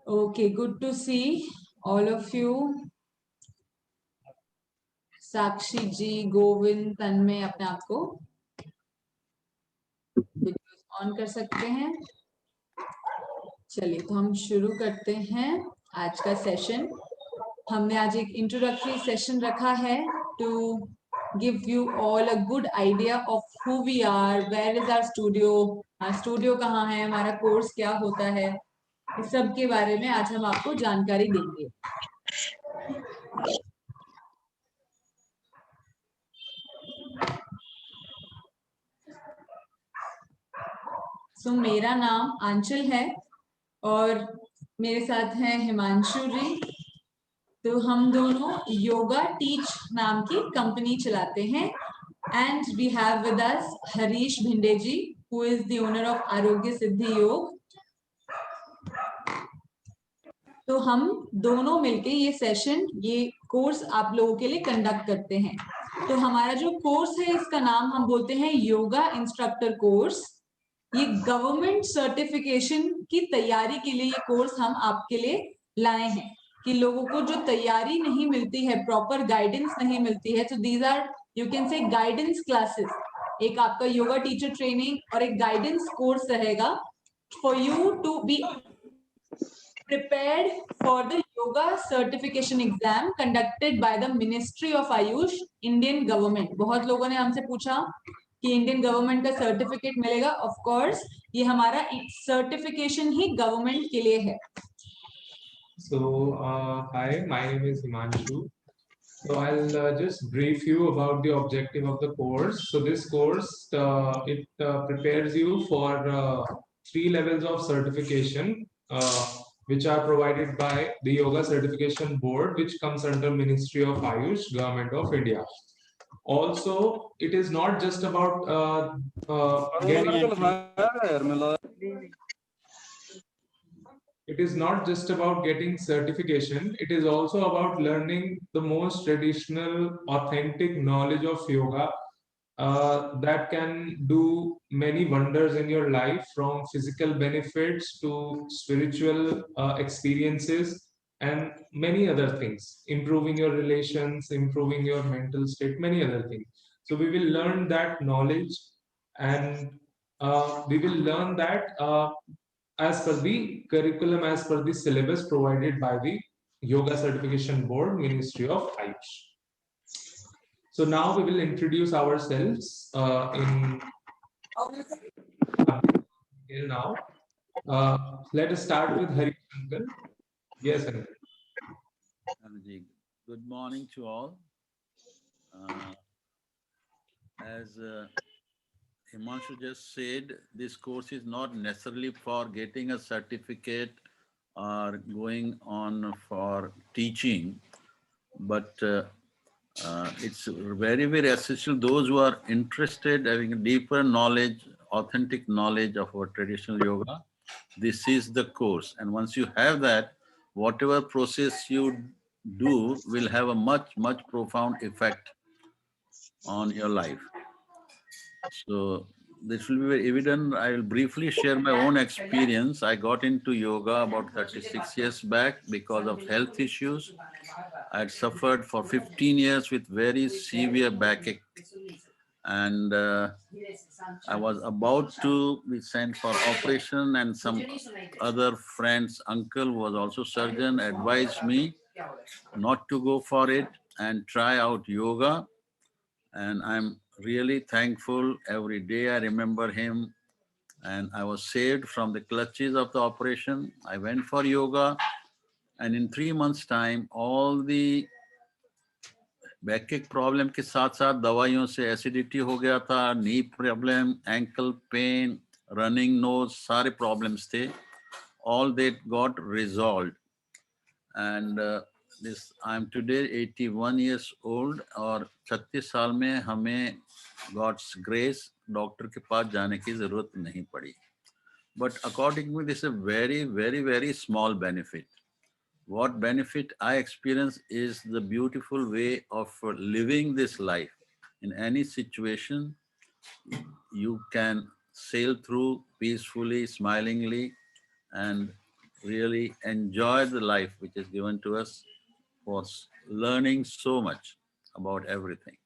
Okay, good to see all of you. साक्षी जी, गोविंद, तन्मय अपने आप को ऑन कर सकते हैं। चलिए तो हम शुरू करते हैं आज का सेशन। हमने आज एक इंट्रोडक्टरी सेशन रखा है to give you all a good idea of who we are, where is our studio, studio कहाँ है, हमारा कोर्स क्या होता है, इस सब के बारे में आज हम आपको जानकारी देंगे। मेरा नाम आंचल है और मेरे साथ हैं हिमांशु जी। तो हम दोनों योगा टीच नाम की कंपनी चलाते हैं and we have with us Harish Bhinde ji who is the owner of Aarogya Siddhi योग। तो हम दोनों मिलके ये सेशन, ये कोर्स आप लोगों के लिए कंडक्ट करते हैं। तो हमारा जो कोर्स है इसका नाम हम बोलते हैं योगा इंस्ट्रक्टर कोर्स। ये गवर्नमेंट सर्टिफिकेशन की तैयारी के लिए ये कोर्स हम आपके लिए लाए हैं कि लोगों को जो तैयारी नहीं मिलती है, प्रॉपर गाइडेंस नहीं मिलती है, तो these are you can say guidance classes. एक आपका योगा टीचर ट्रेनिंग और एक गाइडेंस कोर्स रहेगा for you to be prepared for the yoga certification exam conducted by the Ministry of Ayush, Indian government। बहुत लोगों ने हमसे पूछा कि इंडियन गवर्नमेंट का सर्टिफिकेट मिलेगा। ऑफ कोर्स ये हमारा सर्टिफिकेशन ही गवर्नमेंट के लिए है। So hi, my name is Himanshu. So I'll just brief you about the objective of the course. So this course prepares you for 3 levels of certification which are provided by the Yoga Certification Board, which comes under Ministry of Ayush, Government of India. Also, it is not just about it is not just about getting certification. It is also about learning the most traditional, authentic knowledge of yoga that can do many wonders in your life, from physical benefits to spiritual experiences and many other things, improving your relations, improving your mental state, many other things. So we will learn that knowledge, and we will learn that as per the curriculum, as per the syllabus provided by the Yoga Certification Board, Ministry of Ayush. So now we will introduce ourselves here now. Let us start with Hari Shankar. Yes, Hari. Good morning to all. As Himanshu just said, this course is not necessarily for getting a certificate or going on for teaching, but it's very, very essential. Those who are interested, having a deeper knowledge, authentic knowledge of our traditional yoga, this is the course. And once you have that, whatever process you do will have a much, much profound effect on your life. So this will be very evident. I will briefly share my own experience. I got into yoga about 36 years back because of health issues. I had suffered for 15 years with very severe backache, and I was about to be sent for operation, and some other friend's uncle who was also surgeon advised me not to go for it and try out yoga. And I'm really thankful. Every day I remember him, and I was saved from the clutches of the operation. I went for yoga, and in 3 months' time, all the backache problem के साथ साथ दवाइयों से acidity हो गया था, knee problem, ankle pain, running nose, सारे problems थे. All that got resolved, and this I am today 81 years old और 36 साल में हमें God's grace डॉक्टर के पास जाने की जरूरत नहीं पड़ी. But according to me, this is a very, very, very small benefit. What benefit I experience is the beautiful way of living this life in any situation, you can sail through peacefully, smilingly, and really enjoy the life which is given to us for learning so much about everything.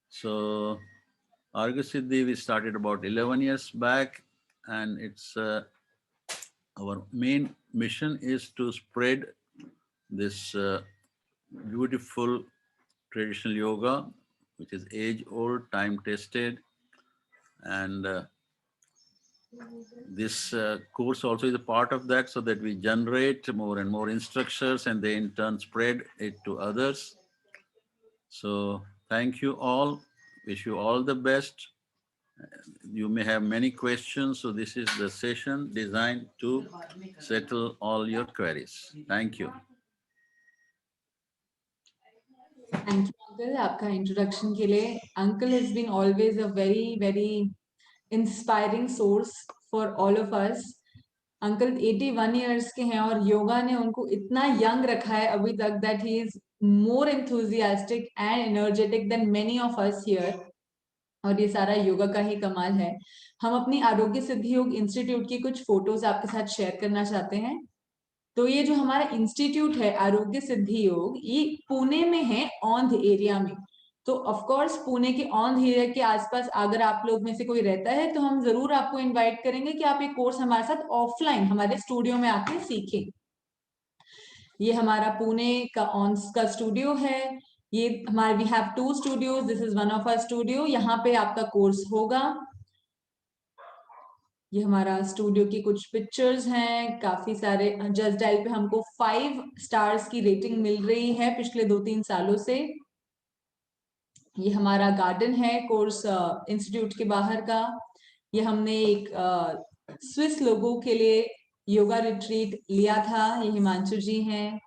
So Arga Siddhi we started about 11 years back, and it's our main mission is to spread this beautiful traditional yoga, which is age-old, time-tested, and this course also is a part of that, so that we generate more and more instructors, and they in turn spread it to others. So thank you all. Wish you all the best. You may have many questions, so this is the session designed to settle all your queries. Thank you. Thank you, Uncle. आपका introduction के लिए. Uncle has been always a very, very inspiring source for all of us. Uncle 81 years के हैं और योगा ने उनको इतना young रखा है अभी तक that he is more enthusiastic and energetic than many of us here. और ये सारा योगा का ही कमाल है. हम अपनी आरोग्य सिद्धि योग इंस्टीट्यूट की कुछ फोटोज आपके साथ शेयर करना चाहते हैं. तो ये जो हमारा इंस्टीट्यूट है आरोग्य सिद्धि योग, ये पुणे में है, औंध एरिया में. तो ऑफ कोर्स पुणे के औंध एरिया के आसपास अगर आप लोग में से कोई रहता है तो हम जरूर आपको इनवाइट करेंगे कि आप ये कोर्स हमारे साथ ऑफलाइन हमारे स्टूडियो में आके सीखें. ये हमारा पुणे का औंध का स्टूडियो है. ये हमारे we have 2 studios. This is one of our studio. यहाँ पे आपका कोर्स होगा. ये हमारा स्टूडियो की कुछ पिक्चर्स हैं. काफी सारे जस्ट डायल पे हमको 5 स्टार्स की रेटिंग मिल रही है पिछले 2-3 सालों से. ये हमारा गार्डन है कोर्स इंस्टीट्यूट के बाहर का. ये हमने एक स्विस लोगों के लिए योगा रिट्रीट लिया था. ये हिमांशु जी हैं.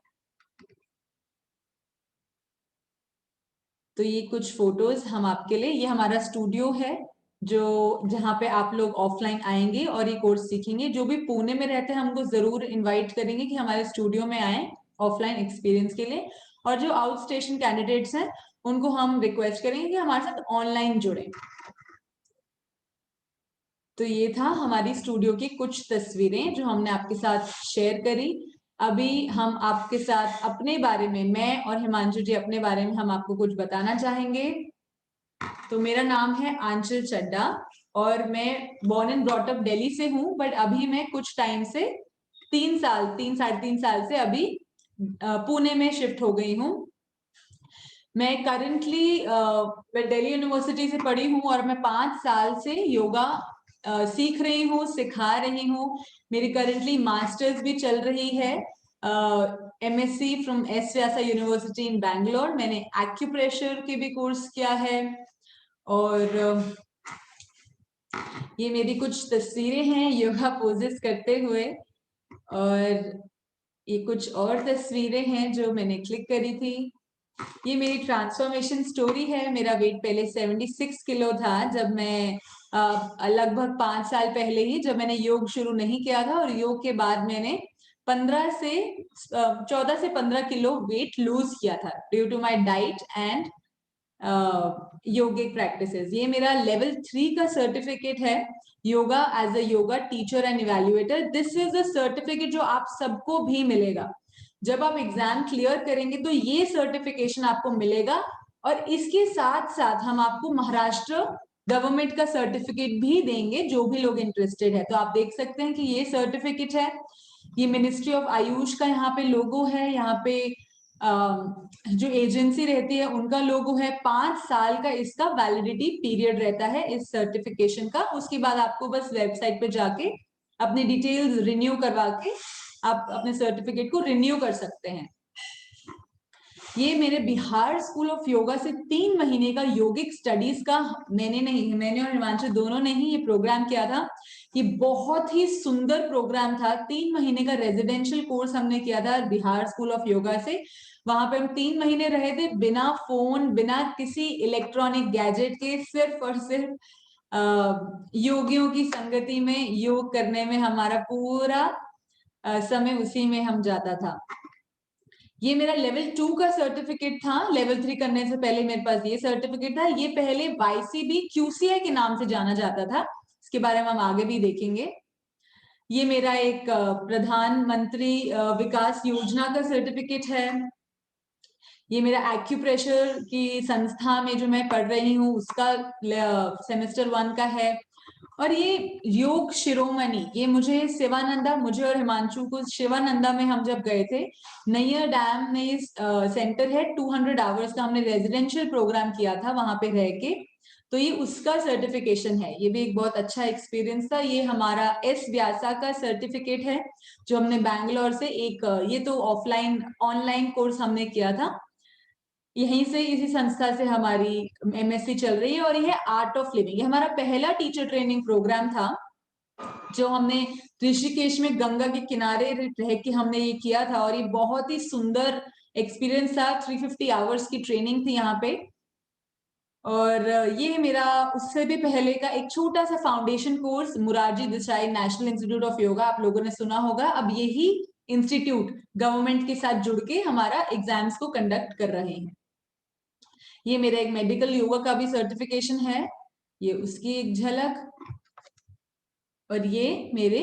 तो ये कुछ फोटोज हम आपके लिए. ये हमारा स्टूडियो है जो जहाँ पे आप लोग ऑफलाइन आएंगे और ये कोर्स सीखेंगे. जो भी पुणे में रहते हैं हमको जरूर इनवाइट करेंगे कि हमारे स्टूडियो में आए ऑफलाइन एक्सपीरियंस के लिए. और जो आउट स्टेशन कैंडिडेट्स हैं उनको हम रिक्वेस्ट करेंगे कि हमारे साथ ऑनलाइन जुड़े. तो ये था हमारी स्टूडियो की कुछ तस्वीरें जो हमने आपके साथ शेयर करी. अभी हम आपके साथ अपने बारे में, मैं और हिमांशु जी अपने बारे में हम आपको कुछ बताना चाहेंगे. तो मेरा नाम है आंचल चड्डा और मैं born and brought up Delhi से हूँ. बट अभी मैं कुछ टाइम से 3 साढ़े 3 साल से अभी पुणे में शिफ्ट हो गई हूँ. मैं करंटली दिल्ली यूनिवर्सिटी से पढ़ी हूँ और मैं 5 साल से योगा सीख रही हूँ, सिखा रही हूँ. मेरी करंटली मास्टर्स भी चल रही है, MSc from S Vyasa university in Bangalore. मैंने एक्यूप्रेशर के भी कोर्स किया है. और ये मेरी कुछ तस्वीरें हैं योगा पोजेस करते हुए. और ये कुछ और तस्वीरें हैं जो मैंने क्लिक करी थी. ये मेरी ट्रांसफॉर्मेशन स्टोरी है. मेरा वेट पहले 76 किलो था जब मैं लगभग 5 साल पहले ही, जब मैंने योग शुरू नहीं किया था. और योग के बाद मैंने 14 से 15 किलो वेट लूज किया था due to my diet and yogic practices. ये मेरा लेवल 3 का सर्टिफिकेट है, yoga as a yoga teacher and evaluator. This is a certificate जो आप सबको भी मिलेगा. जब आप एग्जाम क्लियर करेंगे तो ये सर्टिफिकेशन आपको मिलेगा. और इसके साथ साथ हम आपको महाराष्ट्र गवर्नमेंट का सर्टिफिकेट भी देंगे जो भी लोग इंटरेस्टेड है. तो आप देख सकते हैं कि ये सर्टिफिकेट है. ये मिनिस्ट्री ऑफ आयुष का यहाँ पे लोगो है. यहाँ पे जो एजेंसी रहती है उनका लोगो है. 5 साल का इसका वैलिडिटी पीरियड रहता है इस सर्टिफिकेशन का. उसके बाद आपको बस वेबसाइट पे जाके अपनी डिटेल्स रिन्यू करवा के आप अपने सर्टिफिकेट को रिन्यू कर सकते हैं. ये मेरे बिहार स्कूल ऑफ योगा से 3 महीने का योगिक स्टडीज का मैंने और हिमांशु दोनों ने ही ये प्रोग्राम किया था. ये बहुत ही सुंदर प्रोग्राम था. 3 महीने का रेजिडेंशियल कोर्स हमने किया था बिहार स्कूल ऑफ योगा से. वहां पे हम 3 महीने रहे थे बिना फोन, बिना किसी इलेक्ट्रॉनिक गैजेट के, सिर्फ और सिर्फ योगियों की संगति में योग करने में हमारा पूरा समय उसी में हम जाता था. ये मेरा लेवल 2 का सर्टिफिकेट था। लेवल 3 करने से पहले मेरे पास ये सर्टिफिकेट था। ये पहले YCB QCI के नाम से जाना जाता था, इसके बारे में हम आगे भी देखेंगे। ये मेरा एक प्रधानमंत्री विकास योजना का सर्टिफिकेट है। ये मेरा एक्यूप्रेशर की संस्था में जो मैं पढ़ रही हूँ उसका सेमेस्टर 1 का है। और ये योग शिरोमणि, ये मुझे शिवानंदा, मुझे और हिमांशु को शिवानंदा में हम जब गए थे, नैयर डैम में सेंटर है 200 आवर्स का, हमने रेजिडेंशियल प्रोग्राम किया था वहां पे रह के, तो ये उसका सर्टिफिकेशन है। ये भी एक बहुत अच्छा एक्सपीरियंस था। ये हमारा एस व्यासा का सर्टिफिकेट है जो हमने बैंगलोर से एक ये तो ऑफलाइन ऑनलाइन कोर्स हमने किया था, यहीं से इसी संस्था से हमारी MSc चल रही है। और ये आर्ट ऑफ लिविंग, ये हमारा पहला टीचर ट्रेनिंग प्रोग्राम था जो हमने ऋषिकेश में गंगा के किनारे रह के हमने ये किया था। और ये बहुत ही सुंदर एक्सपीरियंस था। 350 आवर्स की ट्रेनिंग थी यहाँ पे। और ये मेरा उससे भी पहले का एक छोटा सा foundation course, Morarji Desai national institute of yoga, आप लोगों ने सुना होगा। अब यही इंस्टीट्यूट गवर्नमेंट के साथ जुड़ के हमारा एग्जाम्स को कंडक्ट कर रहे हैं। ये मेरा एक मेडिकल योगा का भी सर्टिफिकेशन है, ये उसकी एक झलक। और ये मेरे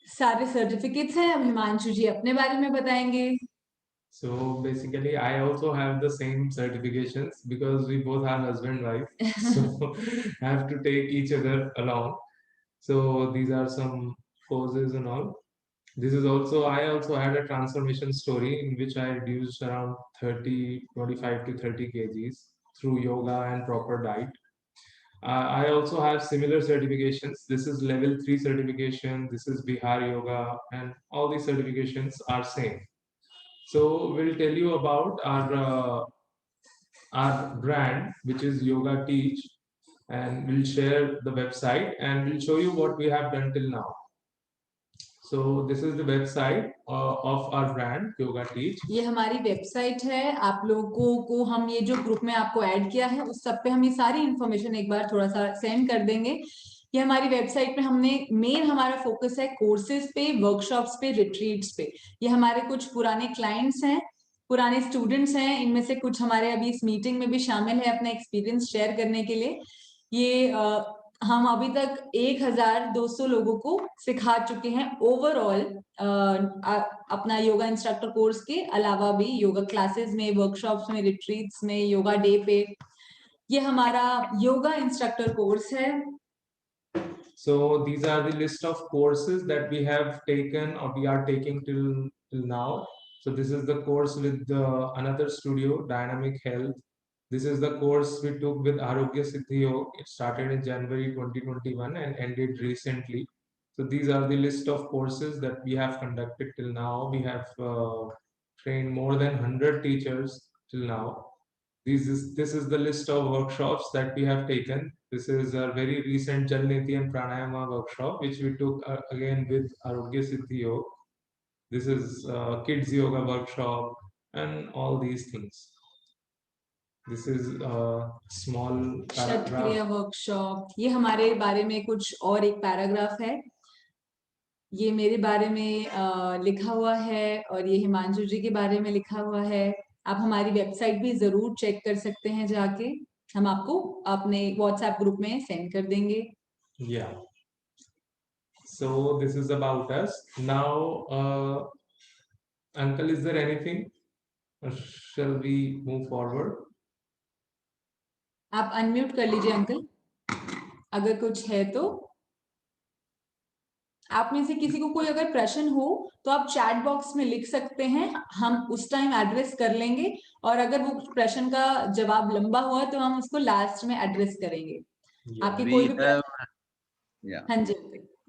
सारे सर्टिफिकेट्स हैं। अब हिमांशु जी अपने बारे में बताएंगे। So basically, I also have the same certifications because we both are husband wife. So have to take each other along. So these are some courses and all. This is also, I also had a transformation story in which I reduced around 25 to 30 kgs through yoga and proper diet. I also have similar certifications. This is level 3 certification. This is Bihar Yoga, and all these certifications are same. So we'll tell you about our brand, which is Yoga Teach, and we'll share the website and we'll show you what we have done till now. So this is the website of our brand Yoga Teach. ये हमारी website है। आप लोगों को हम ये जो group में आपको ऐड किया है उस सब पे हम ये सारी इंफॉर्मेशन एक बार थोड़ा सा सेंड कर देंगे। ये हमारी वेबसाइट पे हमने मेन हमारा फोकस है कोर्सेज पे, वर्कशॉप्स पे, रिट्रीट्स पे। ये हमारे कुछ पुराने क्लाइंट्स हैं, पुराने स्टूडेंट्स हैं, इनमें से कुछ हमारे अभी इस मीटिंग में भी शामिल है अपना एक्सपीरियंस शेयर करने के लिए। ये हम अभी तक 1200 लोगों को सिखा चुके हैं ओवरऑल, अपना योगा इंस्ट्रक्टर कोर्स के अलावा भी योगा क्लासेस में, वर्कशॉप्स में, रिट्रीट्स में, योगा डे पे। ये हमारा योगा इंस्ट्रक्टर कोर्स है। So these are the list of courses that we have taken or we are taking till now. So this is the course with another studio, Dynamic Health. This is the course we took with Arogya Siddhi Yoga. It started in January 2021 and ended recently. So these are the list of courses that we have conducted till now. We have trained more than 100 teachers till now. This is the list of workshops that we have taken. This is a very recent Jal Niti and Pranayama workshop, which we took again with Arogya Siddhi Yoga. This is kids yoga workshop and all these things. This is a small Kshatriya paragraph. Workshop, ये हमारे बारे में कुछ और एक paragraph है। ये मेरे बारे में लिखा हुआ है और ये हिमांशु जी के बारे में लिखा हुआ है। आप हमारी वेबसाइट भी जरूर चेक कर सकते हैं जाके, हम आपको अपने व्हाट्सएप ग्रुप में सेंड कर देंगे। Yeah. So this is about us. Now, Uncle, is there anything? Or shall we move forward? आप अनम्यूट कर लीजिए अंकल, अगर कुछ है तो। आप में से किसी को कोई अगर प्रश्न हो तो आप चैट बॉक्स में लिख सकते हैं, हम उस टाइम एड्रेस कर लेंगे। और अगर वो प्रश्न का जवाब लंबा हुआ तो हम उसको लास्ट में एड्रेस करेंगे। आपके कोई भी हाँ जी,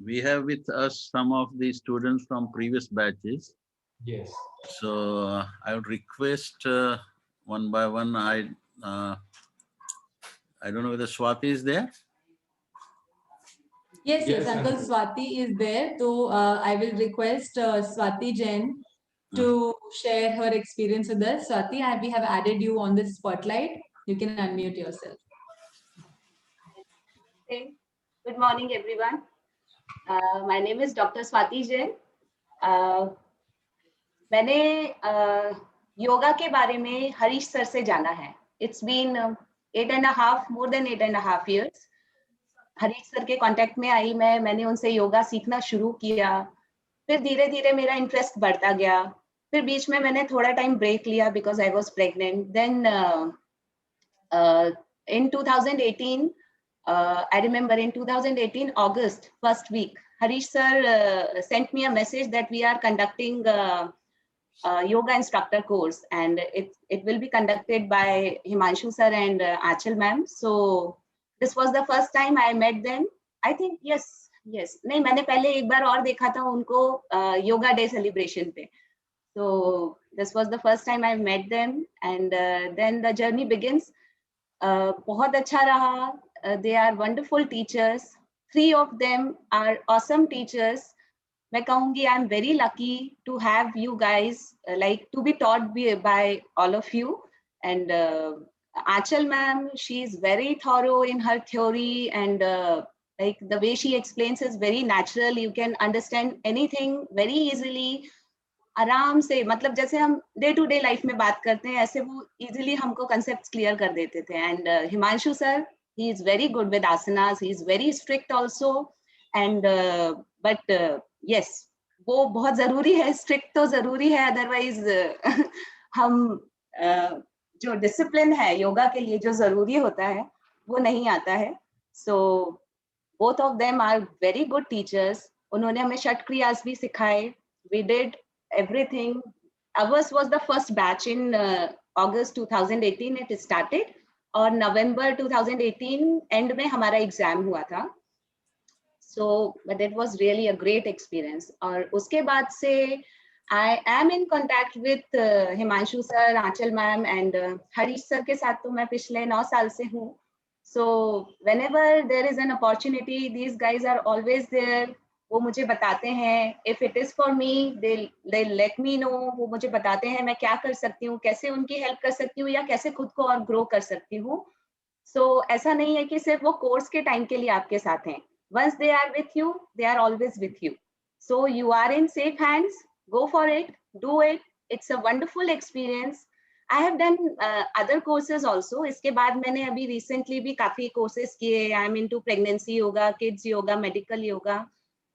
we have with us some of the students from previous batches. Yes. So I would request one by one. I don't know whether Swati is there. Yes, Uncle Swati is there. So I will request Swati Jain to share her experience with us. Swati, we have added you on this spotlight. You can unmute yourself. Okay. Good morning, everyone. My name is Dr. Swati Jain. मैंने योगा के बारे में Harish sir से जाना है. It's been 8.5 more than 8.5 years. Harish sir के contact में आई मैंने उनसे योगा सीखना शुरू किया. फिर धीरे धीरे मेरा इंटरेस्ट बढ़ता गया. फिर बीच में मैंने थोड़ा टाइम ब्रेक लिया because I was pregnant. Then in 2018, I remember in 2018 August first week, Harish sir sent me a message that we are conducting yoga instructor course, and it will be conducted by Himanshu sir and Achal ma'am. So this was the first time I met them. I think yes. नहीं, मैंने पहले एक बार और देखा था उनको yoga day celebration पे. So this was the first time I met them, and then the journey begins. बहुत अच्छा रहा. They are wonderful teachers. 3 of them are awesome teachers. मैं कहूँगी I am very lucky to have you guys, like to be taught by all of you. And Achal ma'am, she is very thorough in her theory, and like the way she explains is very natural. You can understand anything very easily. आराम से, मतलब जैसे हम day to day life में बात करते हैं ऐसे वो इजीली हमको कंसेप्ट्स क्लियर कर देते थे. And Himanshu sir, he is very good with asanas. He is very strict also. And but yes, वो बहुत जरूरी है. स्ट्रिक्ट तो जरूरी है, अदरवाइज हम जो डिसिप्लिन है योगा के लिए जो जरूरी होता है वो नहीं आता है. So both of them are very good teachers. उन्होंने हमें षट क्रियास भी सिखाए. We did everything. Ours was the first batch in August 2018 it started, और November 2018 end में हमारा एग्जाम हुआ था. So but it was really a great experience. और उसके बाद से I am in contact with Himanshu sir, Achal ma'am and Harish sir के साथ तो मैं पिछले 9 साल से हूँ. So whenever there is an opportunity, these guys are always there. वो मुझे बताते हैं. If it is for me, they let me know. वो मुझे बताते हैं मैं क्या कर सकती हूँ, कैसे उनकी हेल्प कर सकती हूँ, या कैसे खुद को और ग्रो कर सकती हूँ. So ऐसा नहीं है कि सिर्फ वो कोर्स के टाइम के लिए आपके साथ हैं. Once they are with you, they are always with you. So you are in safe hands. Go for it. Do it. It's a wonderful experience. I have done other courses also. इसके बाद मैंने अभी recently भी काफी courses किए. I am into pregnancy yoga, kids yoga, medical yoga.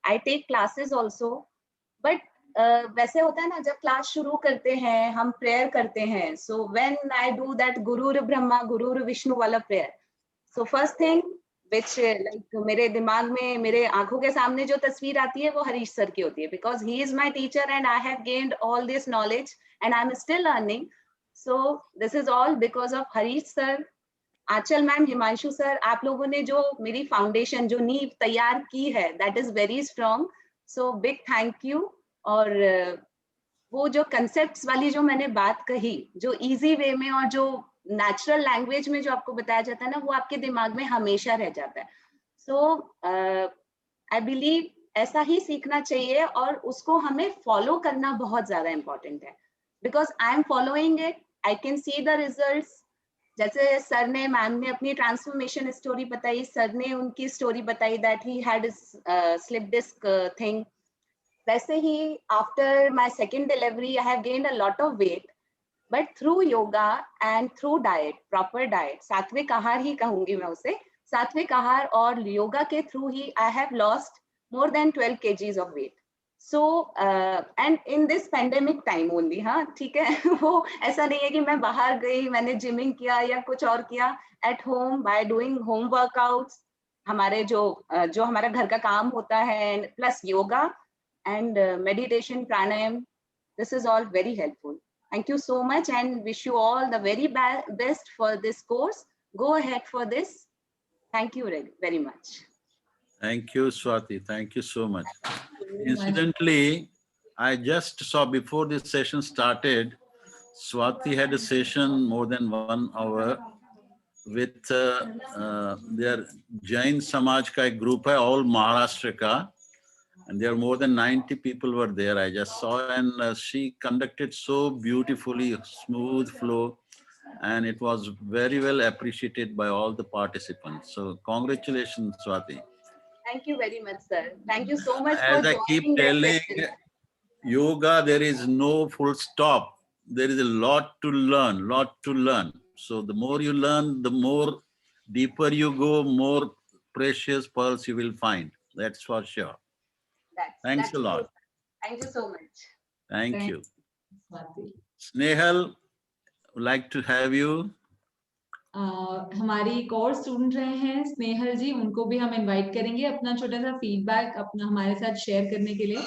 I take classes also, but वैसे होता है ना, जब क्लास शुरू करते हैं हम प्रेयर करते हैं. So when I do that गुरुर ब्रह्मा गुरुर विष्णु वाला prayer, so first thing which like मेरे दिमाग में, मेरे आंखों के सामने जो तस्वीर आती है वो हरीश सर की होती है, because he is my teacher and I have gained all this knowledge and I am still learning. So this is all because of Harish sir, Aanchal ma'am, Himanshu sir. आप लोगों ने जो मेरी फाउंडेशन, जो नींव तैयार की है, that is very strong. So big thank you. और वो जो कंसेप्ट्स वाली जो मैंने बात कही, जो इजी वे में और जो नेचुरल लैंग्वेज में जो आपको बताया जाता है ना, वो आपके दिमाग में हमेशा रह जाता है. सो आई बिलीव ऐसा ही सीखना चाहिए और उसको हमें फॉलो करना बहुत ज्यादा इम्पोर्टेंट है. Because I am following it, I can see the results. जैसे सर ने, मैम ने अपनी ट्रांसफॉर्मेशन स्टोरी बताई, सर ने उनकी स्टोरी बताई that he had slip disc thing. वैसे ही after my second delivery I have gained a lot of weight, but through yoga and through diet, proper diet, सात्विक आहार ही कहूंगी मैं उसे, सात्विक आहार और योगा के थ्रू ही I have lost more than 12 kgs of weight. So and in this pandemic time only, हाँ ठीक है. वो ऐसा नहीं है कि मैं बाहर गई, मैंने जिमिंग किया या कुछ और किया. At home by doing home workouts, हमारे जो हमारा घर का काम होता है, plus yoga and meditation, pranayam, this is all very helpful. Thank you so much and wish you all the very best for this course. Go ahead for this. Thank you very much. Thank you, Swati. Thank you so much. Incidentally, I just saw before this session started, Swati had a session more than 1 hour with their Jain Samaj ka ek group hai, all Maharashtra ka, and there are more than 90 people were there. I just saw, and she conducted so beautifully, smooth flow, and it was very well appreciated by all the participants. So congratulations, Swati. Thank you very much, sir. Thank you so much As for I keep joining this telling, session. yoga, there is no full stop. There is a lot to learn. So the more you learn, the more deeper you go, more precious pearls you will find. That's for sure. Thanks a That's lot. true. Thank you so much. Thank you. Swati. Snehal, would like to have you. हमारी एक और student रहे हैं स्नेहल जी, उनको भी हम invite करेंगे अपना छोटा सा फीडबैक अपना हमारे साथ शेयर करने के लिए।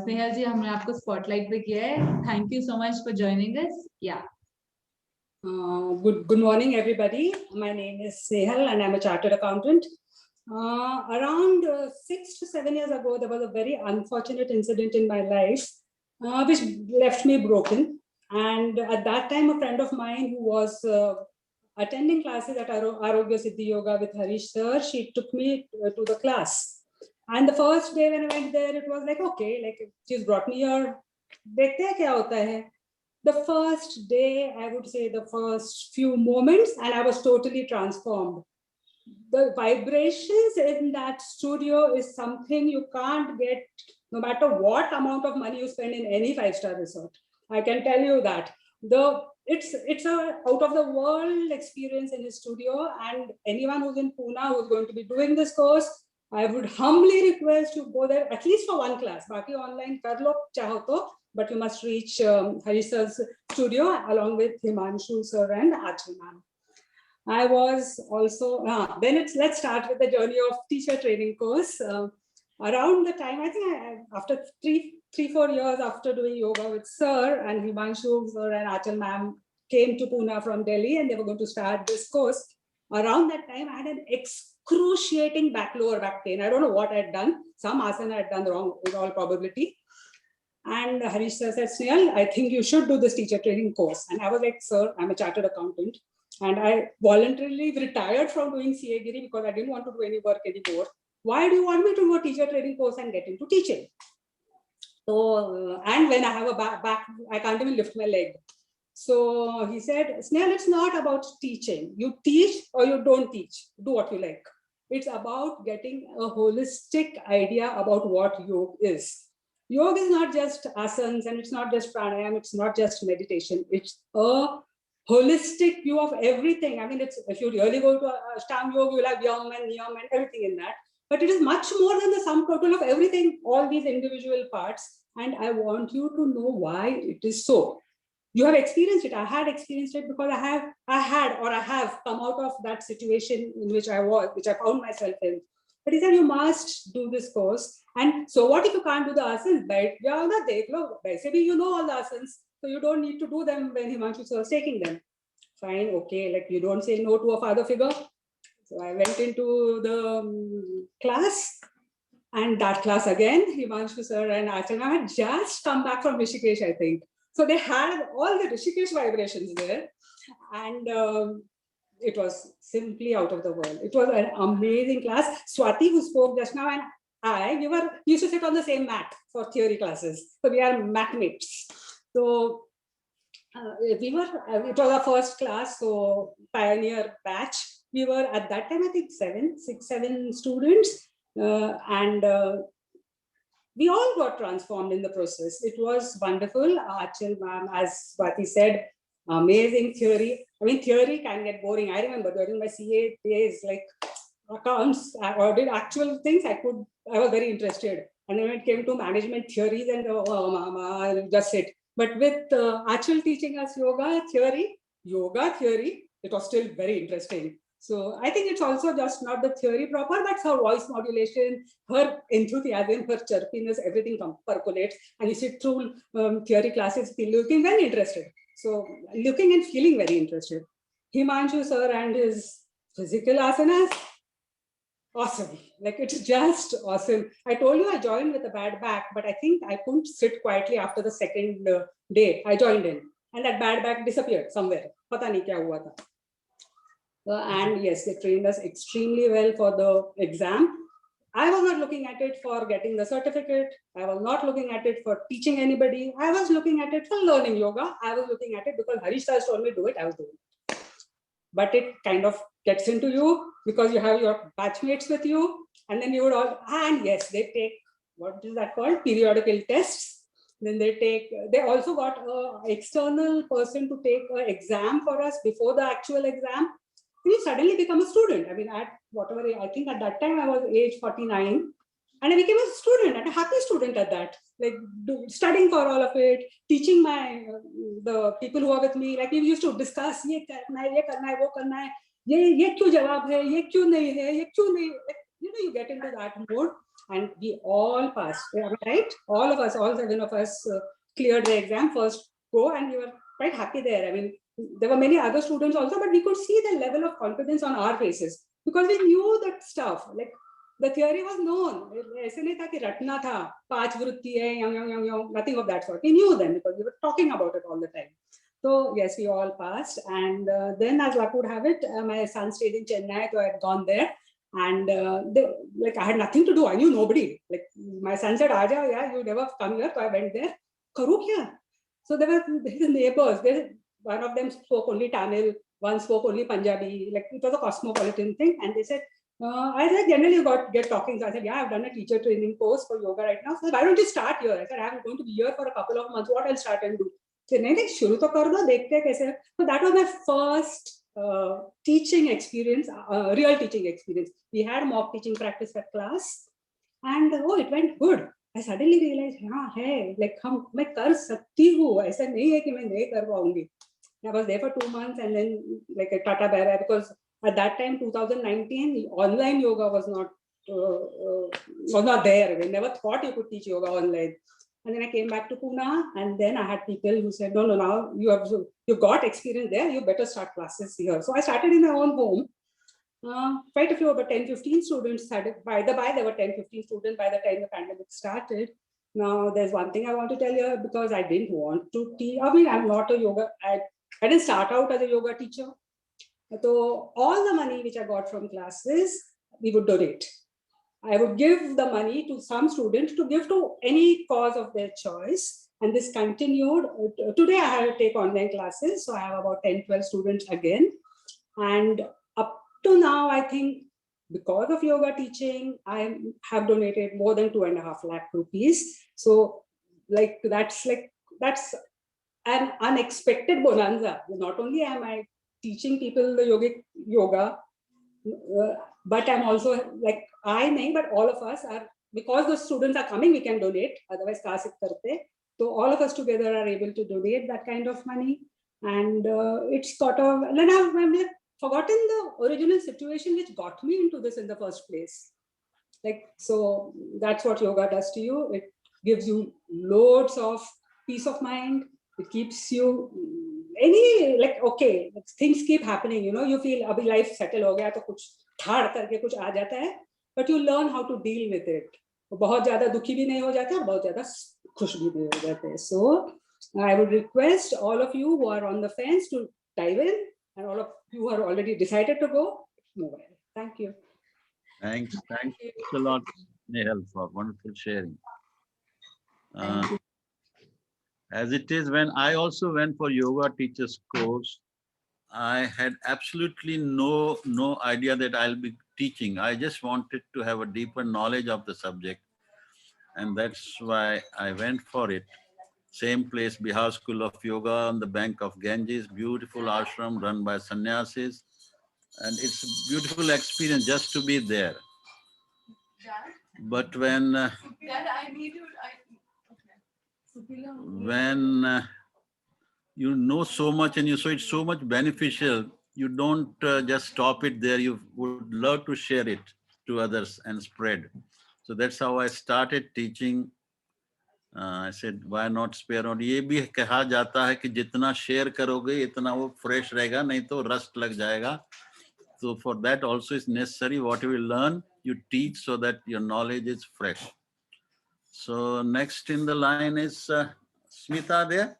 स्नेहल जी, हमने आपको स्पॉटलाइट पे किया है। Thank you so much for joining us. या Good morning, everybody. My name is Snehal and I'm a chartered accountant. Around 6 to 7 years ago, there was a very unfortunate incident in my life which left me broken. And at that time, a friend of mine who was attending classes at Arogya Siddhi Yoga with Harish sir, she took me to the class. And the first day when I went there, it was like, okay, like she's brought me here. Dekhte hain kya hota hai. The first day, I would say the first few moments, and I was totally transformed. The vibrations in that studio is something you can't get no matter what amount of money you spend in any 5-star resort. I can tell you that. It's a out of the world experience in his studio, and anyone who's in Pune who's going to be doing this course, I would humbly request you go there at least for one class. Baki online kar lo chaho to, but you must reach Harish sir's studio along with Himanshu sir and Achal ma'am. I was also, let's start with the journey of teacher training course. Around the time, I think after 3-4 years after doing yoga with sir and Himanshu sir and Achal ma'am came to Pune from Delhi and they were going to start this course. Around that time, I had an excruciating lower back pain. I don't know what I had done. Some asana I had done wrong in all probability. And Harish sir said, Snehal, I think you should do this teacher training course. And I was like, sir, I'm a chartered accountant. And I voluntarily retired from doing CA Giri because I didn't want to do any work anymore. Why do you want me to do a teacher training course and get into teaching? So, and when I have a back, I can't even lift my leg. So he said, Snehal, it's not about teaching. You teach or you don't teach. Do what you like. It's about getting a holistic idea about what yoga is. Yoga is not just asanas and it's not just pranayama, it's not just meditation. It's a holistic view of everything. I mean, it's if you really go to Ashtanga Yoga, you'll have yam and niyam and everything in that. But it is much more than the sum total of everything, all these individual parts. And I want you to know why it is so. You have experienced it. I had experienced it because I have come out of that situation in which I found myself in. But he said, you must do this course. And so what if you can't do the asanas? You know all the asanas. So you don't need to do them when Himanshu sir was taking them. Fine, okay, like you don't say no to a father figure. So I went into the class, and that class again, Himanshu sir and Achana had just come back from Rishikesh, I think. So they had all the Rishikesh vibrations there. And it was simply out of the world. It was an amazing class. Swati, who spoke just now, and we used to sit on the same mat for theory classes. So we are mat mates. So it was our first class, so pioneer batch. We were at that time, I think 6-7 students, and we all got transformed in the process. It was wonderful. Achal ma'am, as Swati said, amazing theory. I mean, theory can get boring. I remember during my CA days, like accounts or did actual things, I was very interested. And then when it came to management theories and I'll just sit. But with Achal teaching us yoga theory, it was still very interesting. So I think it's also just not the theory proper, but her voice modulation, her enthusiasm, her chirpiness, everything percolates. And you sit through theory classes looking very interested. So looking and feeling very interested. Himanshu sir and his physical asanas, awesome. Like it's just awesome. I told you I joined with a bad back, but I think I couldn't sit quietly after the second day. I joined in and that bad back disappeared somewhere. Pata nahi kya hua tha. And yes, they trained us extremely well for the exam. I was not looking at it for getting the certificate. I was not looking at it for teaching anybody. I was looking at it for learning yoga. I was looking at it because Harish sir told me to do it, I was doing it. But it kind of gets into you because you have your batchmates with you. And then you would all, and yes, they take, what is that called? Periodical tests. Then they also got an external person to take an exam for us before the actual exam. And you suddenly become a student. I mean, at whatever, I think at that time I was age 49, and I became a student, and a happy student at that, like studying for all of it, teaching the people who are with me, like we used to discuss, ye karna hai, wo karna hai, ye kyun jawab hai, ye kyun nahi hai, ye kyun nahi, like, you know, you get into that mode, and we all passed, right? All of us, all 7 of us cleared the exam first go, and we were quite happy there. I mean, there were many other students also, but we could see the level of confidence on our faces because we knew that stuff. Like the theory was known. ऐसे नहीं था कि रटना था, 5 वृत्ति है, nothing of that sort. We knew them because we were talking about it all the time. So yes, we all passed, and then as luck would have it, my son stayed in Chennai, so I had gone there. And like I had nothing to do. I knew nobody. Like my son said, "Aja, yeah, you never come here." So I went there. Karu kya? So there were his neighbors. One of them spoke only Tamil. One spoke only Punjabi. Like it was a cosmopolitan thing. And they said, I said, generally you get talking. So I said, yeah, I've done a teacher training course for yoga right now. So why don't you start here? I said, I'm going to be here for a couple of months. What I'll start and do? So शुरू तो कर दो, देखते हैं कैसे. So that was my first teaching experience, real teaching experience. We had mock teaching practice at class, and oh, it went good. I suddenly realized, हाँ है, like मैं कर सकती हूँ, ऐसा नहीं है कि मैं नहीं कर पाऊँगी. I was there for 2 months, and then like a tata bye bye, because at that time 2019 online yoga was not there. We never thought you could teach yoga online. And then I came back to Pune, and then I had people who said, no, now you've got experience there, you better start classes here. So I started in my own home. Quite a few, about 10-15 students started. By the by, there were 10-15 students by the time the pandemic started. Now, there's one thing I want to tell you, because I didn't want to teach. I mean, I'm not a yoga, I didn't start out as a yoga teacher. So all the money which I got from classes, we would donate. I would give the money to some students to give to any cause of their choice. And this continued. Today I have to take online classes. So I have about 10-12 students again. And up to now, I think because of yoga teaching, I have donated more than 2.5 lakh rupees. So like that's an unexpected bonanza. Not only am I teaching people the yogic yoga, but I'm also like, but all of us are, because the students are coming, we can donate. Otherwise, kaas karte. So all of us together are able to donate that kind of money. And it's sort of, then I've forgotten the original situation which got me into this in the first place. Like, so that's what yoga does to you. It gives you loads of peace of mind. It keeps you okay, things keep happening, you feel abhi life settle ho gaya to kuch thad karke kuch aa jata hai, but you learn how to deal with it. बहुत ज़्यादा दुखी भी नहीं हो जाते, बहुत ज़्यादा खुश भी नहीं हो जाते. So I would request all of you who are on the fence to dive in, and all of you who are already decided to go, move ahead. Thank you. Thanks a lot, Nehal, for wonderful sharing. Thank you. As it is, when I also went for yoga teacher's course, I had absolutely no idea that I'll be teaching. I just wanted to have a deeper knowledge of the subject. And that's why I went for it. Same place, Bihar School of Yoga on the bank of Ganges, beautiful ashram run by sannyasis. And it's a beautiful experience just to be there. But when you know so much and so it's so much beneficial, you don't just stop it there. You would love to share it to others and spread. So that's how I started teaching. I said, why not spare on? ये भी कहा जाता है कि जितना share करोगे इतना वो fresh रहेगा, नहीं तो rust लग जाएगा. So for that also is necessary. What you will learn, you teach so that your knowledge is fresh. So next in the line is Smita there.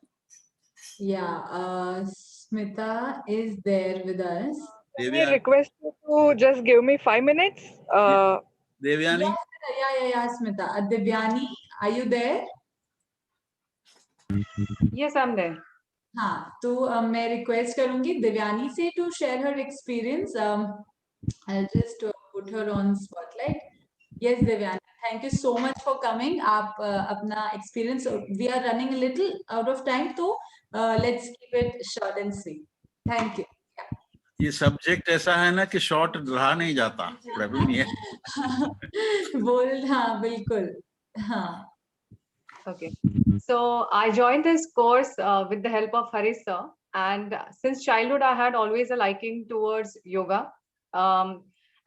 Yeah, Smita is there with us. I request you to just give me 5 minutes. Devyani? Yeah, Smita. Devyani, are you there? Yes, I'm there. हाँ, तो मैं request करूँगी Devyani से to share her experience. I'll just put her on spotlight. Yes, Devyani. Thank you so much for coming. आप अपना experience, we are running a little out of time, so let's keep it short and sweet. Thank you. ये subject ऐसा है ना कि short रहा नहीं जाता, प्रवीण ये बोल, हाँ बिल्कुल, हाँ. Okay. So I joined this course with the help of Harish sir, and since childhood I had always a liking towards yoga.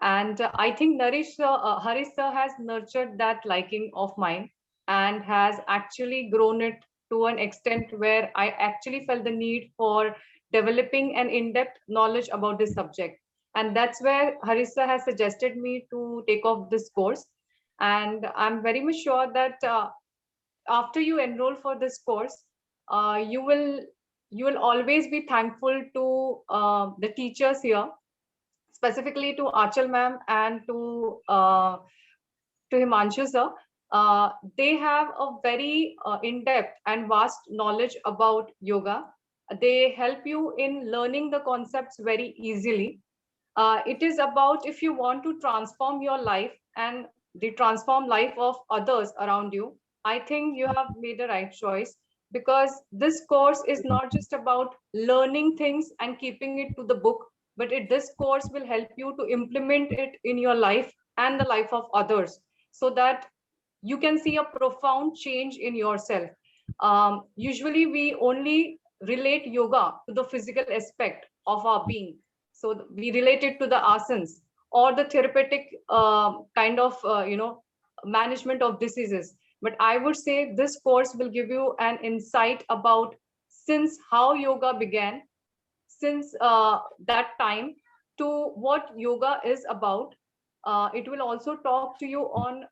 And I think Harish sir has nurtured that liking of mine and has actually grown it to an extent where I actually felt the need for developing an in-depth knowledge about this subject. And that's where Harish sir has suggested me to take off this course. And I'm very much sure that after you enroll for this course, you will always be thankful to the teachers here, specifically to Achal ma'am and to Himanshu sir. They have a very in-depth and vast knowledge about yoga. They help you in learning the concepts very easily. It is about if you want to transform your life and the transform life of others around you, I think you have made the right choice, because this course is not just about learning things and keeping it to the book, but this course will help you to implement it in your life and the life of others, so that you can see a profound change in yourself. Usually we only relate yoga to the physical aspect of our being. So we relate it to the asanas or the therapeutic kind of, management of diseases. But I would say this course will give you an insight about since how yoga began, since that time, to what yoga is about. It will also talk to you on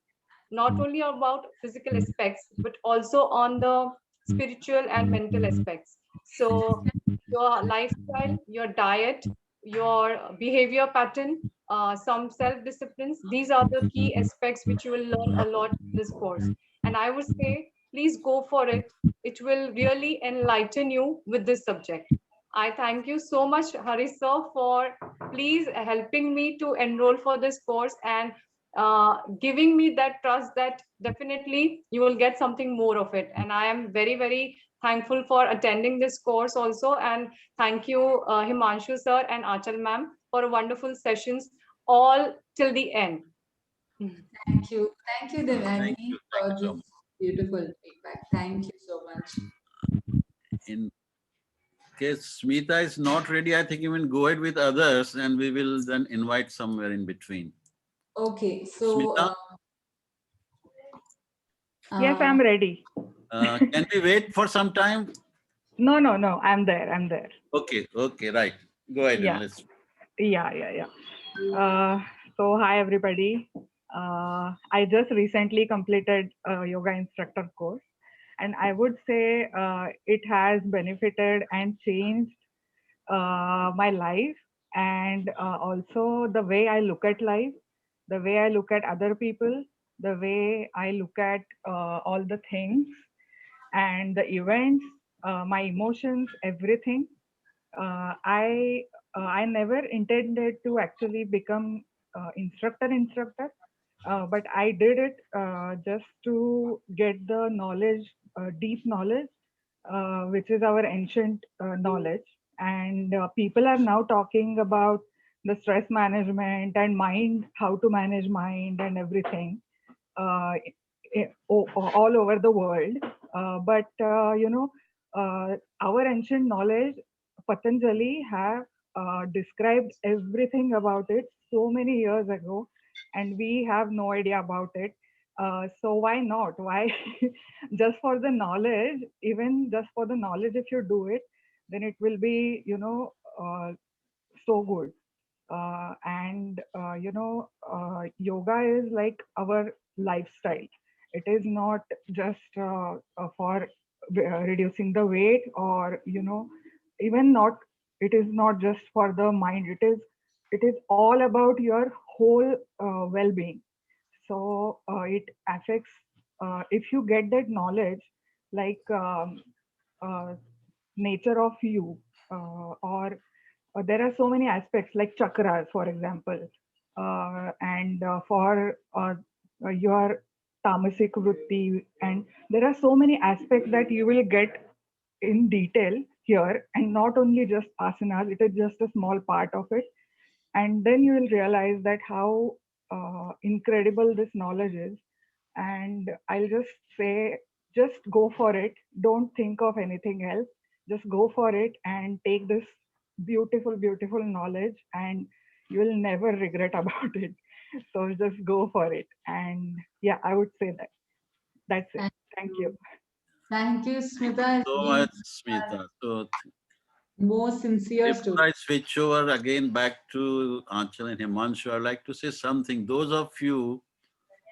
not only about physical aspects, but also on the spiritual and mental aspects. So your lifestyle, your diet, your behavior pattern, some self-disciplines, these are the key aspects which you will learn a lot in this course. And I would say, please go for it. It will really enlighten you with this subject. I thank you so much, Harish sir, for please helping me to enroll for this course and giving me that trust that definitely you will get something more of it. And I am very, very thankful for attending this course also. And thank you, Himanshu sir and Achal ma'am, for wonderful sessions all till the end. Thank you, Devani, Thank you for so this much. beautiful feedback. Thank you so much. In case Smita is not ready, I think you will go ahead with others and we will then invite somewhere in between. Okay, so Smita? Yes, I'm ready. Can we wait for some time? No, I'm there. Okay, right. Go ahead. Yeah. And let's. Yeah. So hi everybody. I just recently completed a yoga instructor course, and I would say it has benefited and changed my life, and also the way I look at life, the way I look at other people, the way I look at all the things and the events, my emotions, everything. I never intended to actually become instructor, but I did it just to get the knowledge, deep knowledge, which is our ancient knowledge. And people are now talking about the stress management and mind, how to manage mind and everything all over the world. But our ancient knowledge, Patanjali have described everything about it so many years ago, and we have no idea about it. So why not? Why just for the knowledge? Even just for the knowledge, if you do it, then it will be, so good. Yoga is like our lifestyle. It is not just for reducing the weight, or even not. It is not just for the mind. It is all about your whole well-being. So it affects. If you get that knowledge, like nature of you, or there are so many aspects like chakras, for example, and for your tamasic vritti, and there are so many aspects that you will get in detail here, and not only just asanas, it is just a small part of it. And then you will realize that how incredible this knowledge is. And I'll just say, just go for it. Don't think of anything else. Just go for it and take this beautiful, beautiful knowledge, and you will never regret about it. So just go for it. And yeah, I would say that. That's it. Thank you. Thank you, Smita. So much, Smita. So Most sincere before story. I switch over again back to Aanchal and Himanshu, I'd like to say something. Those of you,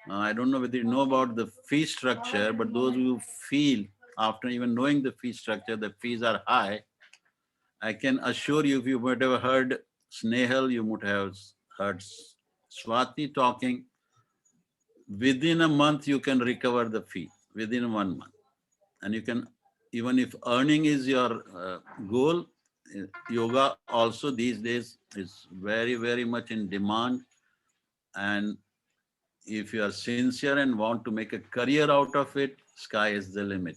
I don't know whether you know about the fee structure, but those who feel after even knowing the fee structure, the fees are high, I can assure you, if you might have heard Snehal, you might have heard Swati talking, within a month you can recover the fee, within 1 month. And you can, even if earning is your goal, yoga also these days is very, very much in demand. And if you are sincere and want to make a career out of it, sky is the limit.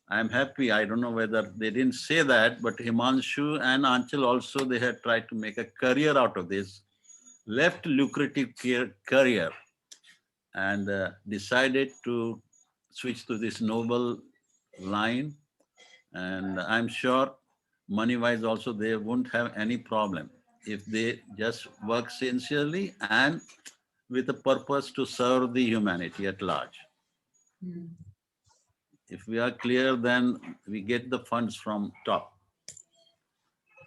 I'm happy. I don't know whether they didn't say that, but Himanshu and Aanchal also, they had tried to make a career out of this, left lucrative career and decided to switch to this noble line. And I'm sure money-wise also, they won't have any problem if they just work sincerely and with a purpose to serve the humanity at large. If we are clear, then we get the funds from top.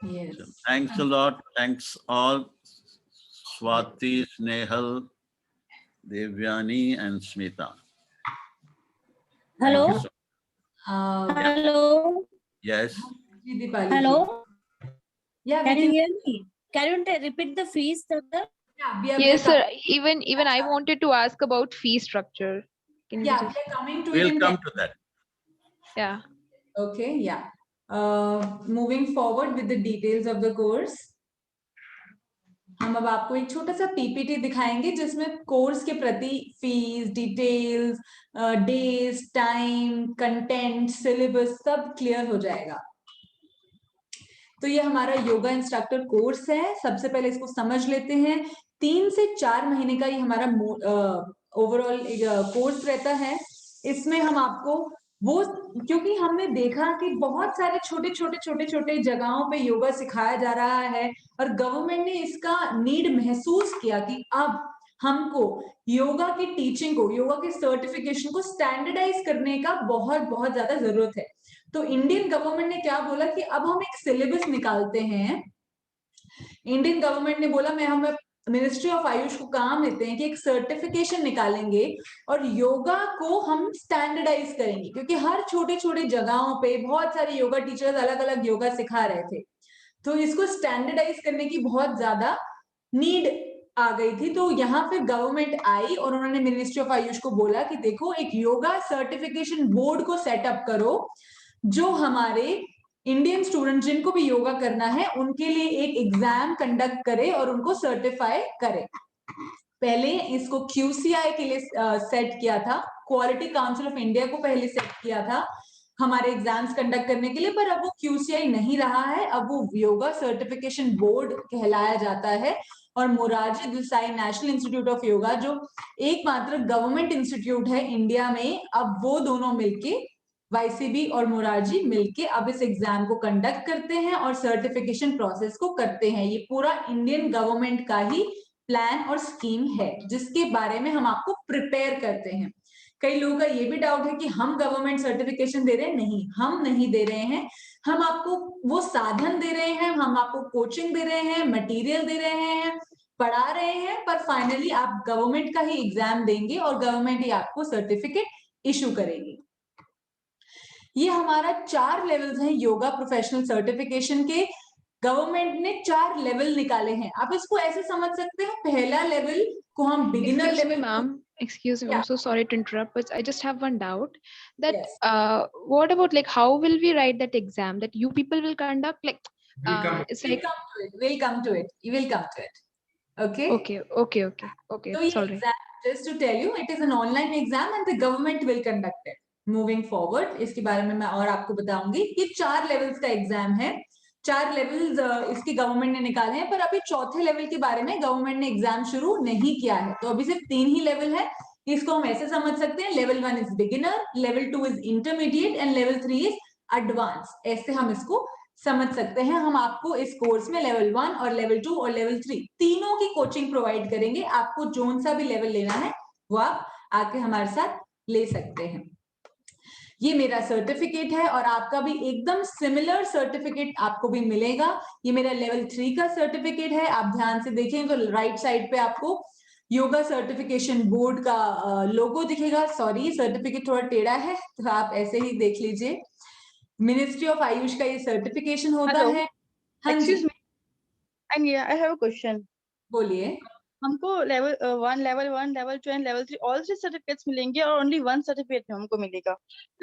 Yes. So thanks a lot. Thanks all. Swati, Snehal, Devyani, and Smita. Hello. Thank you so- Hello. Yes. Deepali. Hello. Yeah, Can we you can. hear me? Can you repeat the fee structure? Yeah, Yes, sir. Even I wanted to ask about fee structure. Can you Yeah, just... we are coming to it. We'll in come 10. to that. Yeah. Okay, yeah. Moving forward with the details of the course. हम अब आपको एक छोटा सा PPT दिखाएंगे जिसमें course के प्रति fees, details, days, time, content, syllabus सब क्लियर हो जाएगा. तो ये हमारा योगा इंस्ट्रक्टर कोर्स है. सबसे पहले इसको समझ लेते हैं. 3 से 4 महीने का ये हमारा ओवरऑल कोर्स रहता है. इसमें हम आपको वो, क्योंकि हमने देखा कि बहुत सारे छोटे जगहों पे योगा सिखाया जा रहा है और गवर्नमेंट ने इसका नीड महसूस किया कि अब हमको योगा की टीचिंग को, योगा के सर्टिफिकेशन को स्टैंडर्डाइज करने का बहुत ज्यादा जरूरत है. तो इंडियन गवर्नमेंट ने क्या बोला कि अब हम एक सिलेबस निकालते हैं. इंडियन गवर्नमेंट ने बोला हमें मिनिस्ट्री ऑफ आयुष को काम देते हैं कि एक सर्टिफिकेशन निकालेंगे और योगा को हम स्टैंडर्डाइज करेंगे, क्योंकि हर छोटे जगहों पे बहुत सारे योगा टीचर्स अलग-अलग योगा सिखा रहे थे. तो इसको स्टैंडर्डाइज करने की बहुत ज्यादा नीड आ गई थी. तो यहाँ पे गवर्नमेंट आई और उन्होंने मिनिस्ट्री ऑफ आयुष को बोला कि देखो एक योगा सर्टिफिकेशन बोर्ड को सेटअप करो जो हमारे इंडियन स्टूडेंट जिनको भी योगा करना है उनके लिए एक एग्जाम कंडक्ट करे और उनको सर्टिफाई करे. पहले इसको QCI के लिए सेट किया था, क्वालिटी काउंसिल ऑफ इंडिया को पहले सेट किया था हमारे एग्जाम्स कंडक्ट करने के लिए, पर अब वो QCI नहीं रहा है. अब वो योगा सर्टिफिकेशन बोर्ड कहलाया जाता है. और Morarji Desai national institute of yoga जो एकमात्र गवर्नमेंट इंस्टीट्यूट है इंडिया में, अब वो दोनों मिलके YCB और मोरारजी मिलके अब इस एग्जाम को कंडक्ट करते हैं और सर्टिफिकेशन प्रोसेस को करते हैं. ये पूरा इंडियन गवर्नमेंट का ही प्लान और स्कीम है जिसके बारे में हम आपको प्रिपेयर करते हैं. कई लोगों का ये भी डाउट है कि हम गवर्नमेंट सर्टिफिकेशन दे रहे हैं. नहीं, हम नहीं दे रहे हैं. हम आपको वो साधन दे रहे हैं, हम आपको कोचिंग दे रहे हैं, मटेरियल दे रहे हैं, पढ़ा रहे हैं, पर फाइनली आप गवर्नमेंट का ही एग्जाम देंगे और गवर्नमेंट ही आपको सर्टिफिकेट इशू करेगी. ये हमारा 4 लेवल्स हैं योगा प्रोफेशनल सर्टिफिकेशन के. गवर्नमेंट ने 4 लेवल निकाले हैं. आप इसको ऐसे समझ सकते हैं, पहला लेवल को हम beginner level. Ma'am, excuse me, Yeah. I'm so sorry to interrupt, but I just have one doubt that Yes. what about like how will we write that exam that you people will conduct? Like it's We'll like come to it. You will come to it. Okay. okay. तो It's all ये right. Exam just to tell you, it is an online exam and the government will conduct it. Moving forward, इसके बारे में मैं और आपको बताऊंगी। ये 4 लेवल्स का एग्जाम है। 4 लेवल्स इसकी गवर्नमेंट ने निकाले हैं, पर अभी चौथे लेवल के बारे में गवर्नमेंट ने एग्जाम शुरू नहीं किया है, तो अभी सिर्फ 3 ही लेवल है। इसको हम ऐसे समझ सकते हैं, level 1 is beginner, level 2 is intermediate and level 3 is advance. ऐसे हम इसको समझ सकते हैं। हम आपको इस कोर्स में लेवल 1 और लेवल 2 और लेवल 3 तीनों की कोचिंग प्रोवाइड करेंगे। आपको जोन सा भी लेवल लेना है वो आप आके हमारे साथ ले सकते हैं। ये मेरा सर्टिफिकेट है और आपका भी एकदम सिमिलर सर्टिफिकेट आपको भी मिलेगा। ये मेरा लेवल 3 का सर्टिफिकेट है। आप ध्यान से देखें तो राइट साइड पे आपको योगा सर्टिफिकेशन बोर्ड का लोगो दिखेगा। सॉरी, सर्टिफिकेट थोड़ा टेढ़ा है तो आप ऐसे ही देख लीजिए। मिनिस्ट्री ऑफ आयुष का ये सर्टिफिकेशन होता Hello. है। हाँ जी, Excuse me. And yeah, I have a question. बोलिए। हमको level 1, level 2 and level 3 all 3 certificates मिलेंगे और ओनली 1 सर्टिफिकेट हमको मिलेगा?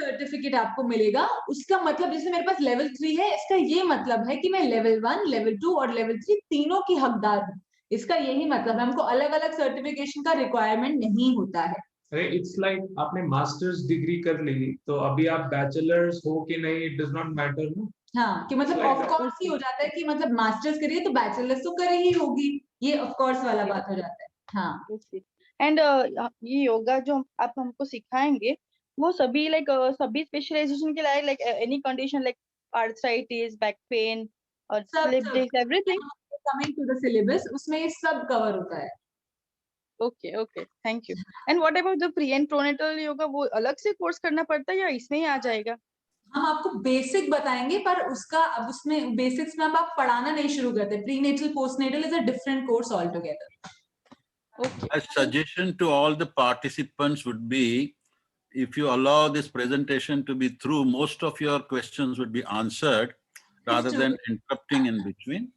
सर्टिफिकेट आपको मिलेगा, उसका मतलब जैसे मेरे पास लेवल 3 है, इसका ये मतलब है कि मैं लेवल 1, लेवल 2 और लेवल 3 तीनों की हकदार हूँ। इसका यही मतलब है, हमको अलग अलग सर्टिफिकेशन का रिक्वायरमेंट नहीं होता है। अरे इट्स लाइक आपने मास्टर्स डिग्री कर ली तो अभी आप बैचलर्स हो कि नहीं, इट डज नॉट मैटर ना। हाँ, कि मतलब ऑफ कोर्स ही हो जाता है कि मतलब मास्टर्स करिए तो बैचलर्स तो करे ही होगी, ये ऑफ कोर्स वाला बात हो जाता है। हाँ, एंड ये योगा जो आप हमको सिखाएंगे वो सभी लाइक सभी स्पेशलाइजेशन के like any condition like arthritis, back pain और slip disc everything coming to the syllabus उसमें ये सब कवर होता है। Okay okay, thank you. And what about the pre and prenatal yoga, वो अलग से कोर्स करना पड़ता है या इसमें ही आ जाएगा? हम आपको बेसिक बताएंगे पर उसका अब उसमें बेसिक्स में अब आप पढ़ाना नहीं शुरू करते। Prenatal postnatal is a different course all together. A suggestion to all the participants would be, if you allow this presentation to be through, most of your questions would be answered rather than interrupting in between.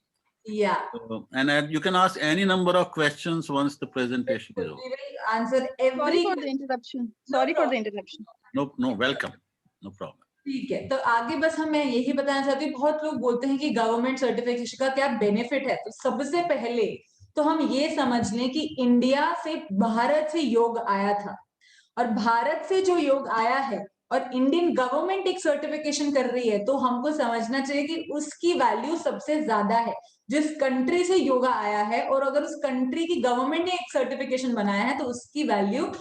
Yeah. So, and you can ask any number of questions once the presentation is over. We will answer every. Sorry for the interruption. Sorry for the interruption. No, welcome. No problem. ठीक है, तो आगे बस मैं यही बताना चाहती हूँ। बहुत लोग बोलते हैं कि गवर्नमेंट सर्टिफिकेशन का क्या बेनिफिट है, तो सबसे पहले तो हम ये समझ लें कि इंडिया से, भारत से योग आया था और भारत से जो योग आया है और इंडियन गवर्नमेंट एक सर्टिफिकेशन कर रही है, तो हमको समझना चाहिए कि उसकी वैल्यू सबसे ज्यादा है। जिस कंट्री से योगा आया है और अगर उस कंट्री की गवर्नमेंट ने एक सर्टिफिकेशन बनाया है तो उसकी वैल्यू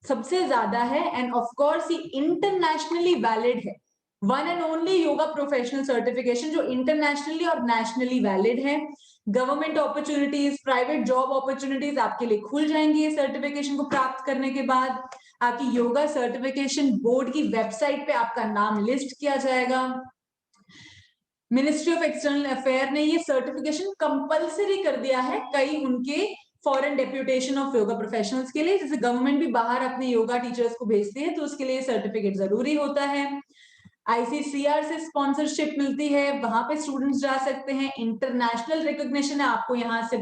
सबसे ज्यादा है। एंड ऑफ कोर्स ये इंटरनेशनली वैलिड है, one and only yoga professional certification जो इंटरनेशनली और नेशनली वैलिड है। Government opportunities, private job opportunities आपके लिए खुल जाएंगी ये सर्टिफिकेशन को प्राप्त करने के बाद। आपकी योगा सर्टिफिकेशन बोर्ड की वेबसाइट पे आपका नाम लिस्ट किया जाएगा। मिनिस्ट्री ऑफ एक्सटर्नल अफेयर ने ये सर्टिफिकेशन कंपलसरी कर दिया है कई उनके foreign deputation of yoga professionals के लिए। जैसे गवर्नमेंट भी बाहर अपने योगा टीचर्स को भेजती है तो उसके लिए सर्टिफिकेट जरूरी होता है। ICCR से स्पॉन्सरशिप मिलती है, वहां पे स्टूडेंट्स जा सकते हैं। इंटरनेशनल रिकॉग्निशन है, आपको यहाँ से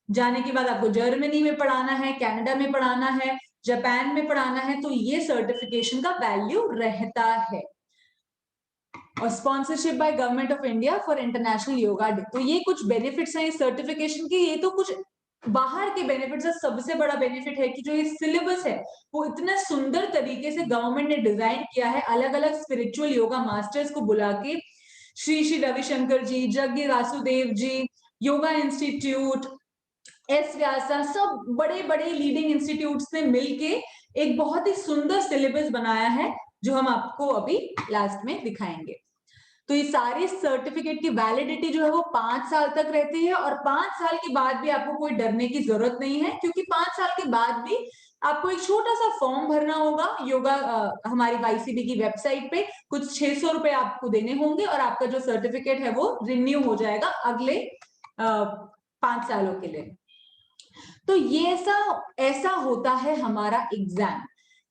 जाने के बाद आपको जर्मनी में पढ़ाना है, कनाडा में पढ़ाना है, जापान में पढ़ाना है, तो ये सर्टिफिकेशन का वैल्यू रहता है। और sponsorship by government of India for international yoga day, तो ये कुछ बेनिफिट्स हैं इस सर्टिफिकेशन के। ये तो कुछ बाहर के बेनिफिट्स है। सबसे बड़ा बेनिफिट है कि जो ये सिलेबस है वो इतना सुंदर तरीके से गवर्नमेंट ने डिजाइन किया है। अलग अलग स्पिरिचुअल योगा मास्टर्स को बुला के श्री रविशंकर जी, जग्गी वासुदेव जी, योगा इंस्टीट्यूट, एस व्यासा, सब बड़े बड़े लीडिंग इंस्टीट्यूट्स ने मिलके एक बहुत ही सुंदर सिलेबस बनाया है जो हम आपको अभी लास्ट में दिखाएंगे। तो ये सारे सर्टिफिकेट की वैलिडिटी जो है वो 5 साल तक रहती है और 5 साल के बाद भी आपको कोई डरने की जरूरत नहीं है, क्योंकि 5 साल के बाद भी आपको एक छोटा सा फॉर्म भरना होगा योगा हमारी YCB की वेबसाइट पे। कुछ 600 रुपए आपको देने होंगे और आपका जो सर्टिफिकेट है वो रिन्यू हो जाएगा अगले 5 सालों के लिए। तो ये ऐसा होता है हमारा एग्जाम।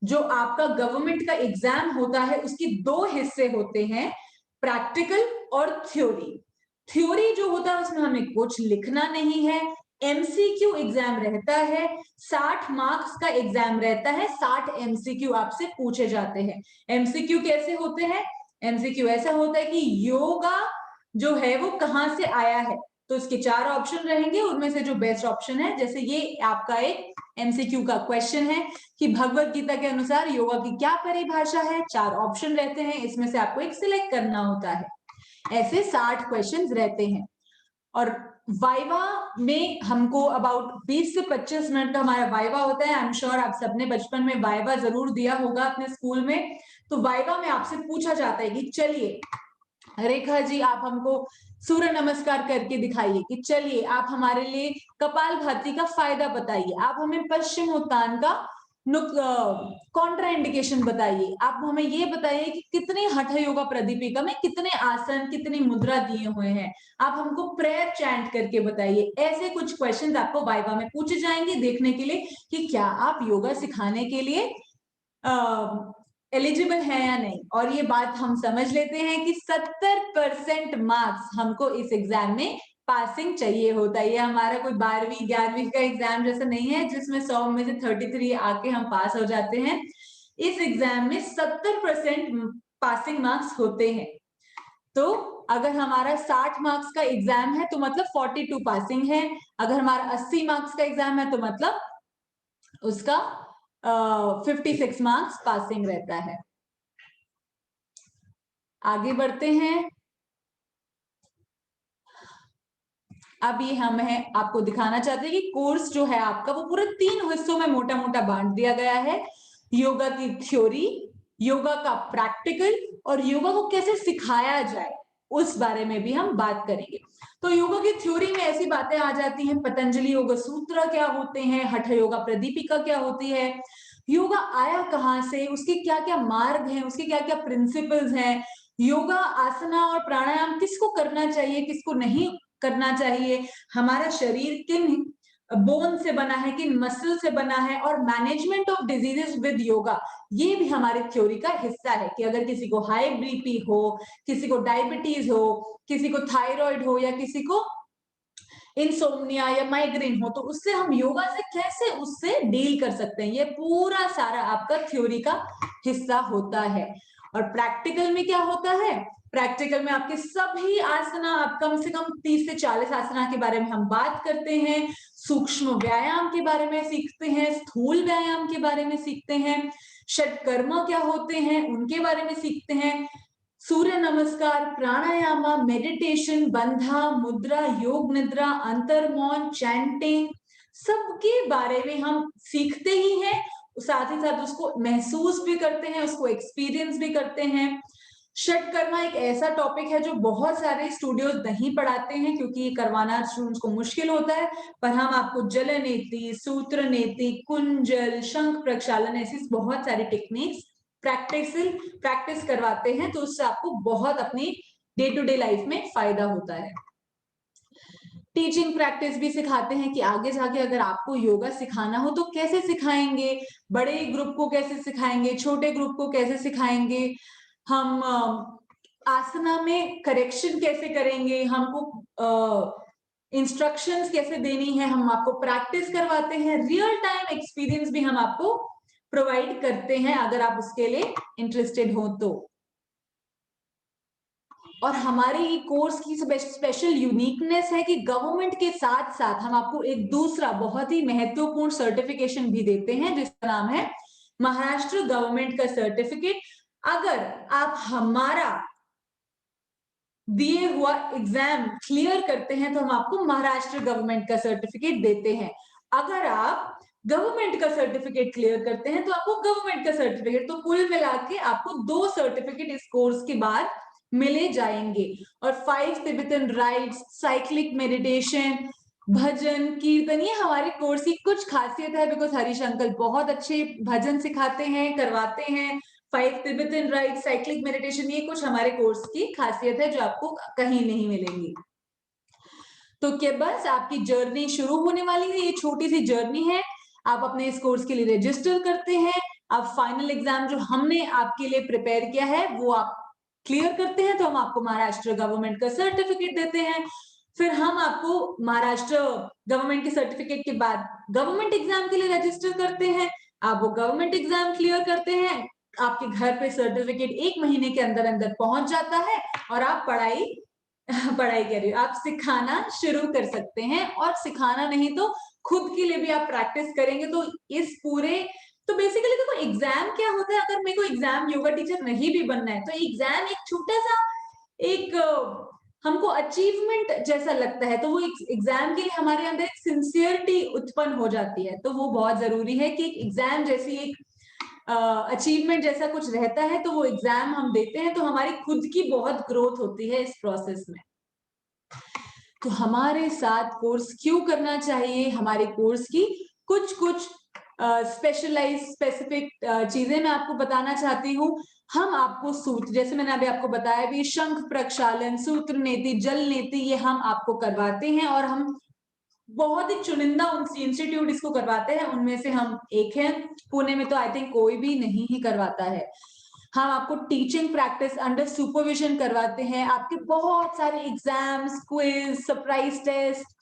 जो आपका गवर्नमेंट का एग्जाम होता है उसकी 2 हिस्से होते हैं, प्रैक्टिकल और थ्योरी। थ्योरी जो होता है उसमें हमें कुछ लिखना नहीं है। MCQ एग्जाम रहता है, 60 मार्क्स का एग्जाम रहता है, 60 MCQ आपसे पूछे जाते हैं। MCQ कैसे होते हैं? MCQ ऐसा होता है कि योगा जो है वो कहां से आया है, तो इसके 4 ऑप्शन रहेंगे, उनमें से जो बेस्ट ऑप्शन है, जैसे ये आपका एक एमसीक्यू का क्वेश्चन है कि भगवत गीता के अनुसार योगा की क्या परिभाषा है, 4 ऑप्शन रहते हैं, इसमें से आपको एक सिलेक्ट करना होता है। ऐसे 60 क्वेश्चंस रहते हैं और वाइवा में हमको अबाउट 20 से 25 मिनट का हमारा वाइवा होता है। आई एम श्योर आप सबने बचपन में वाइवा जरूर दिया होगा अपने स्कूल में। तो वाइवा में आपसे पूछा जाता है कि चलिए रेखा जी आप हमको सूर्य नमस्कार करके दिखाइए, कि चलिए आप हमारे लिए कपालभाति का फायदा बताइए, आप हमें पश्चिमोत्तान का कॉन्ट्रा इंडिकेशन बताइए, आप हमें ये बताइए कि कितने हठ योगा प्रदीपिका में कितने आसन कितनी मुद्रा दिए हुए हैं, आप हमको प्रेयर चैंट करके बताइए। ऐसे कुछ क्वेश्चंस आपको वाइवा में पूछे जाएंगे देखने के लिए कि क्या आप योगा सिखाने के लिए एलिजिबल है या नहीं। और ये बात हम समझ लेते हैं कि 70% मार्क्स हमको इस एग्जाम में पासिंग चाहिए होता है। ये हमारा कोई 12वीं 11वीं का एग्जाम जैसा नहीं है जिसमें 100 में से 33 आके हम पास हो जाते हैं। इस एग्जाम में 70% पासिंग मार्क्स होते हैं। तो अगर हमारा 60 मार्क्स का एग्जाम है तो मतलब 42 पासिंग है, अगर हमारा 80 मार्क्स का एग्जाम है तो मतलब उसका 56 मार्क्स पासिंग रहता है। आगे बढ़ते हैं। अब ये हम आपको दिखाना चाहते हैं कि कोर्स जो है आपका वो पूरे 3 हिस्सों में मोटा मोटा बांट दिया गया है। योगा की थ्योरी, योगा का प्रैक्टिकल और योगा को कैसे सिखाया जाए उस बारे में भी हम बात करेंगे। तो योगा की थ्योरी में ऐसी बातें आ जाती हैं, पतंजलि योग सूत्र क्या होते हैं, हठ योगा प्रदीपिका क्या होती है, योगा आया कहाँ से, उसके क्या क्या मार्ग हैं, उसके क्या क्या प्रिंसिपल्स हैं, योगा आसना और प्राणायाम किसको करना चाहिए किसको नहीं करना चाहिए, हमारा शरीर किन बोन से बना है किन मसल से बना है, और management of diseases with yoga ये भी हमारी थ्योरी का हिस्सा है कि अगर किसी को हाई बीपी हो, किसी को डायबिटीज हो, किसी को थायराइड हो या किसी को इंसोम्निया या माइग्रेन हो तो उससे हम योगा से कैसे उससे डील कर सकते हैं, ये पूरा सारा आपका थ्योरी का हिस्सा होता है। और प्रैक्टिकल में क्या होता है, प्रैक्टिकल में आपके सभी आसना, आप कम से कम 30 से 40 आसना के बारे में हम बात करते हैं, सूक्ष्म व्यायाम के बारे में सीखते हैं, स्थूल व्यायाम के बारे में सीखते हैं, षटकर्म क्या होते हैं उनके बारे में सीखते हैं, सूर्य नमस्कार, प्राणायाम, मेडिटेशन, बंधा, मुद्रा, योग निद्रा, अंतर्मौन, चैंटिंग, सबके बारे में हम सीखते ही हैं, साथ ही साथ उसको महसूस भी करते हैं, उसको एक्सपीरियंस भी करते हैं। षटकर्मा एक ऐसा टॉपिक है जो बहुत सारे स्टूडियोज नहीं पढ़ाते हैं क्योंकि ये करवाना स्टूडेंट्स को मुश्किल होता है, पर हम आपको जल नीति, सूत्र नीति, कुंजल, शंख प्रक्षालन ऐसी बहुत सारी टेक्निक्स प्रैक्टिस करवाते हैं, तो उससे आपको बहुत अपनी डे टू डे लाइफ में फायदा होता है। टीचिंग प्रैक्टिस भी सिखाते हैं कि आगे जाके अगर आपको योगा सिखाना हो तो कैसे सिखाएंगे, बड़े ग्रुप को कैसे सिखाएंगे, छोटे ग्रुप को कैसे सिखाएंगे, हम आसना में करेक्शन कैसे करेंगे, हमको इंस्ट्रक्शंस कैसे देनी है, हम आपको प्रैक्टिस करवाते हैं, रियल टाइम एक्सपीरियंस भी हम आपको प्रोवाइड करते हैं अगर आप उसके लिए इंटरेस्टेड हो तो। और हमारे कोर्स की स्पेशल यूनिकनेस है कि गवर्नमेंट के साथ साथ हम आपको एक दूसरा बहुत ही महत्वपूर्ण सर्टिफिकेशन भी देते हैं जिसका नाम है महाराष्ट्र गवर्नमेंट का सर्टिफिकेट। अगर आप हमारा दिए हुआ एग्जाम क्लियर करते हैं तो हम आपको महाराष्ट्र गवर्नमेंट का सर्टिफिकेट देते हैं, अगर आप गवर्नमेंट का सर्टिफिकेट क्लियर करते हैं तो आपको गवर्नमेंट का सर्टिफिकेट, तो कुल मिला के आपको 2 सर्टिफिकेट इस कोर्स के बाद मिले जाएंगे। और 5 तिब्बतन राइट्स, साइक्लिक मेडिटेशन, भजन कीर्तन, ये हमारे कोर्स की कुछ खासियत है बिकॉज हरीश अंकल बहुत अच्छे भजन सिखाते हैं, करवाते हैं। 5 तिब्बतन राइट, साइक्लिक मेडिटेशन, ये कुछ हमारे कोर्स की खासियत है जो आपको कहीं नहीं मिलेंगी। तो क्या बस आपकी जर्नी शुरू होने वाली है, ये छोटी सी जर्नी है, आप अपने इस कोर्स के लिए रजिस्टर करते हैं, आप फाइनल एग्जाम जो हमने आपके लिए प्रिपेयर किया है वो आप क्लियर करते हैं तो हम आपको महाराष्ट्र गवर्नमेंट का सर्टिफिकेट देते हैं। फिर हम आपको महाराष्ट्र गवर्नमेंट के सर्टिफिकेट के बाद गवर्नमेंट एग्जाम के लिए रजिस्टर करते हैं, आप वो गवर्नमेंट एग्जाम क्लियर करते हैं, आपके घर पे सर्टिफिकेट 1 महीने के अंदर अंदर पहुंच जाता है और आप पढ़ाई पढ़ाई कर रही हो, आप सिखाना शुरू कर सकते हैं, और सिखाना नहीं तो खुद के लिए भी आप प्रैक्टिस करेंगे तो इस पूरे, तो बेसिकली देखो एग्जाम क्या होता है, अगर मेरे को एग्जाम योगा टीचर नहीं भी बनना है तो एग्जाम एक छोटा सा एक हमको अचीवमेंट जैसा लगता है, तो वो एग्जाम के लिए हमारे अंदर एक सिंसियरिटी उत्पन्न हो जाती है, तो वो बहुत जरूरी है कि एग्जाम जैसी एक अचीवमेंट जैसा कुछ रहता है, तो वो एग्जाम हम देते हैं तो हमारी खुद की बहुत ग्रोथ होती है इस प्रोसेस में। तो हमारे साथ कोर्स क्यों करना चाहिए, हमारे कोर्स की कुछ कुछ स्पेशलाइज स्पेसिफिक चीजें मैं आपको बताना चाहती हूँ। हम आपको सूत्र, जैसे मैंने अभी आपको बताया भी, शंख प्रक्षालन, सूत्र नीति, जल नीति, ये हम आपको करवाते हैं, और हम बहुत ही चुनिंदा इंस्टीट्यूट इसको करवाते हैं, उनमें से हम एक हैं। पुणे में तो आई थिंक कोई भी नहीं ही करवाता है। हम आपको टीचिंग प्रैक्टिस अंडर सुपरविजन करवाते हैं, आपके बहुत सारे exams, quiz, surprise test,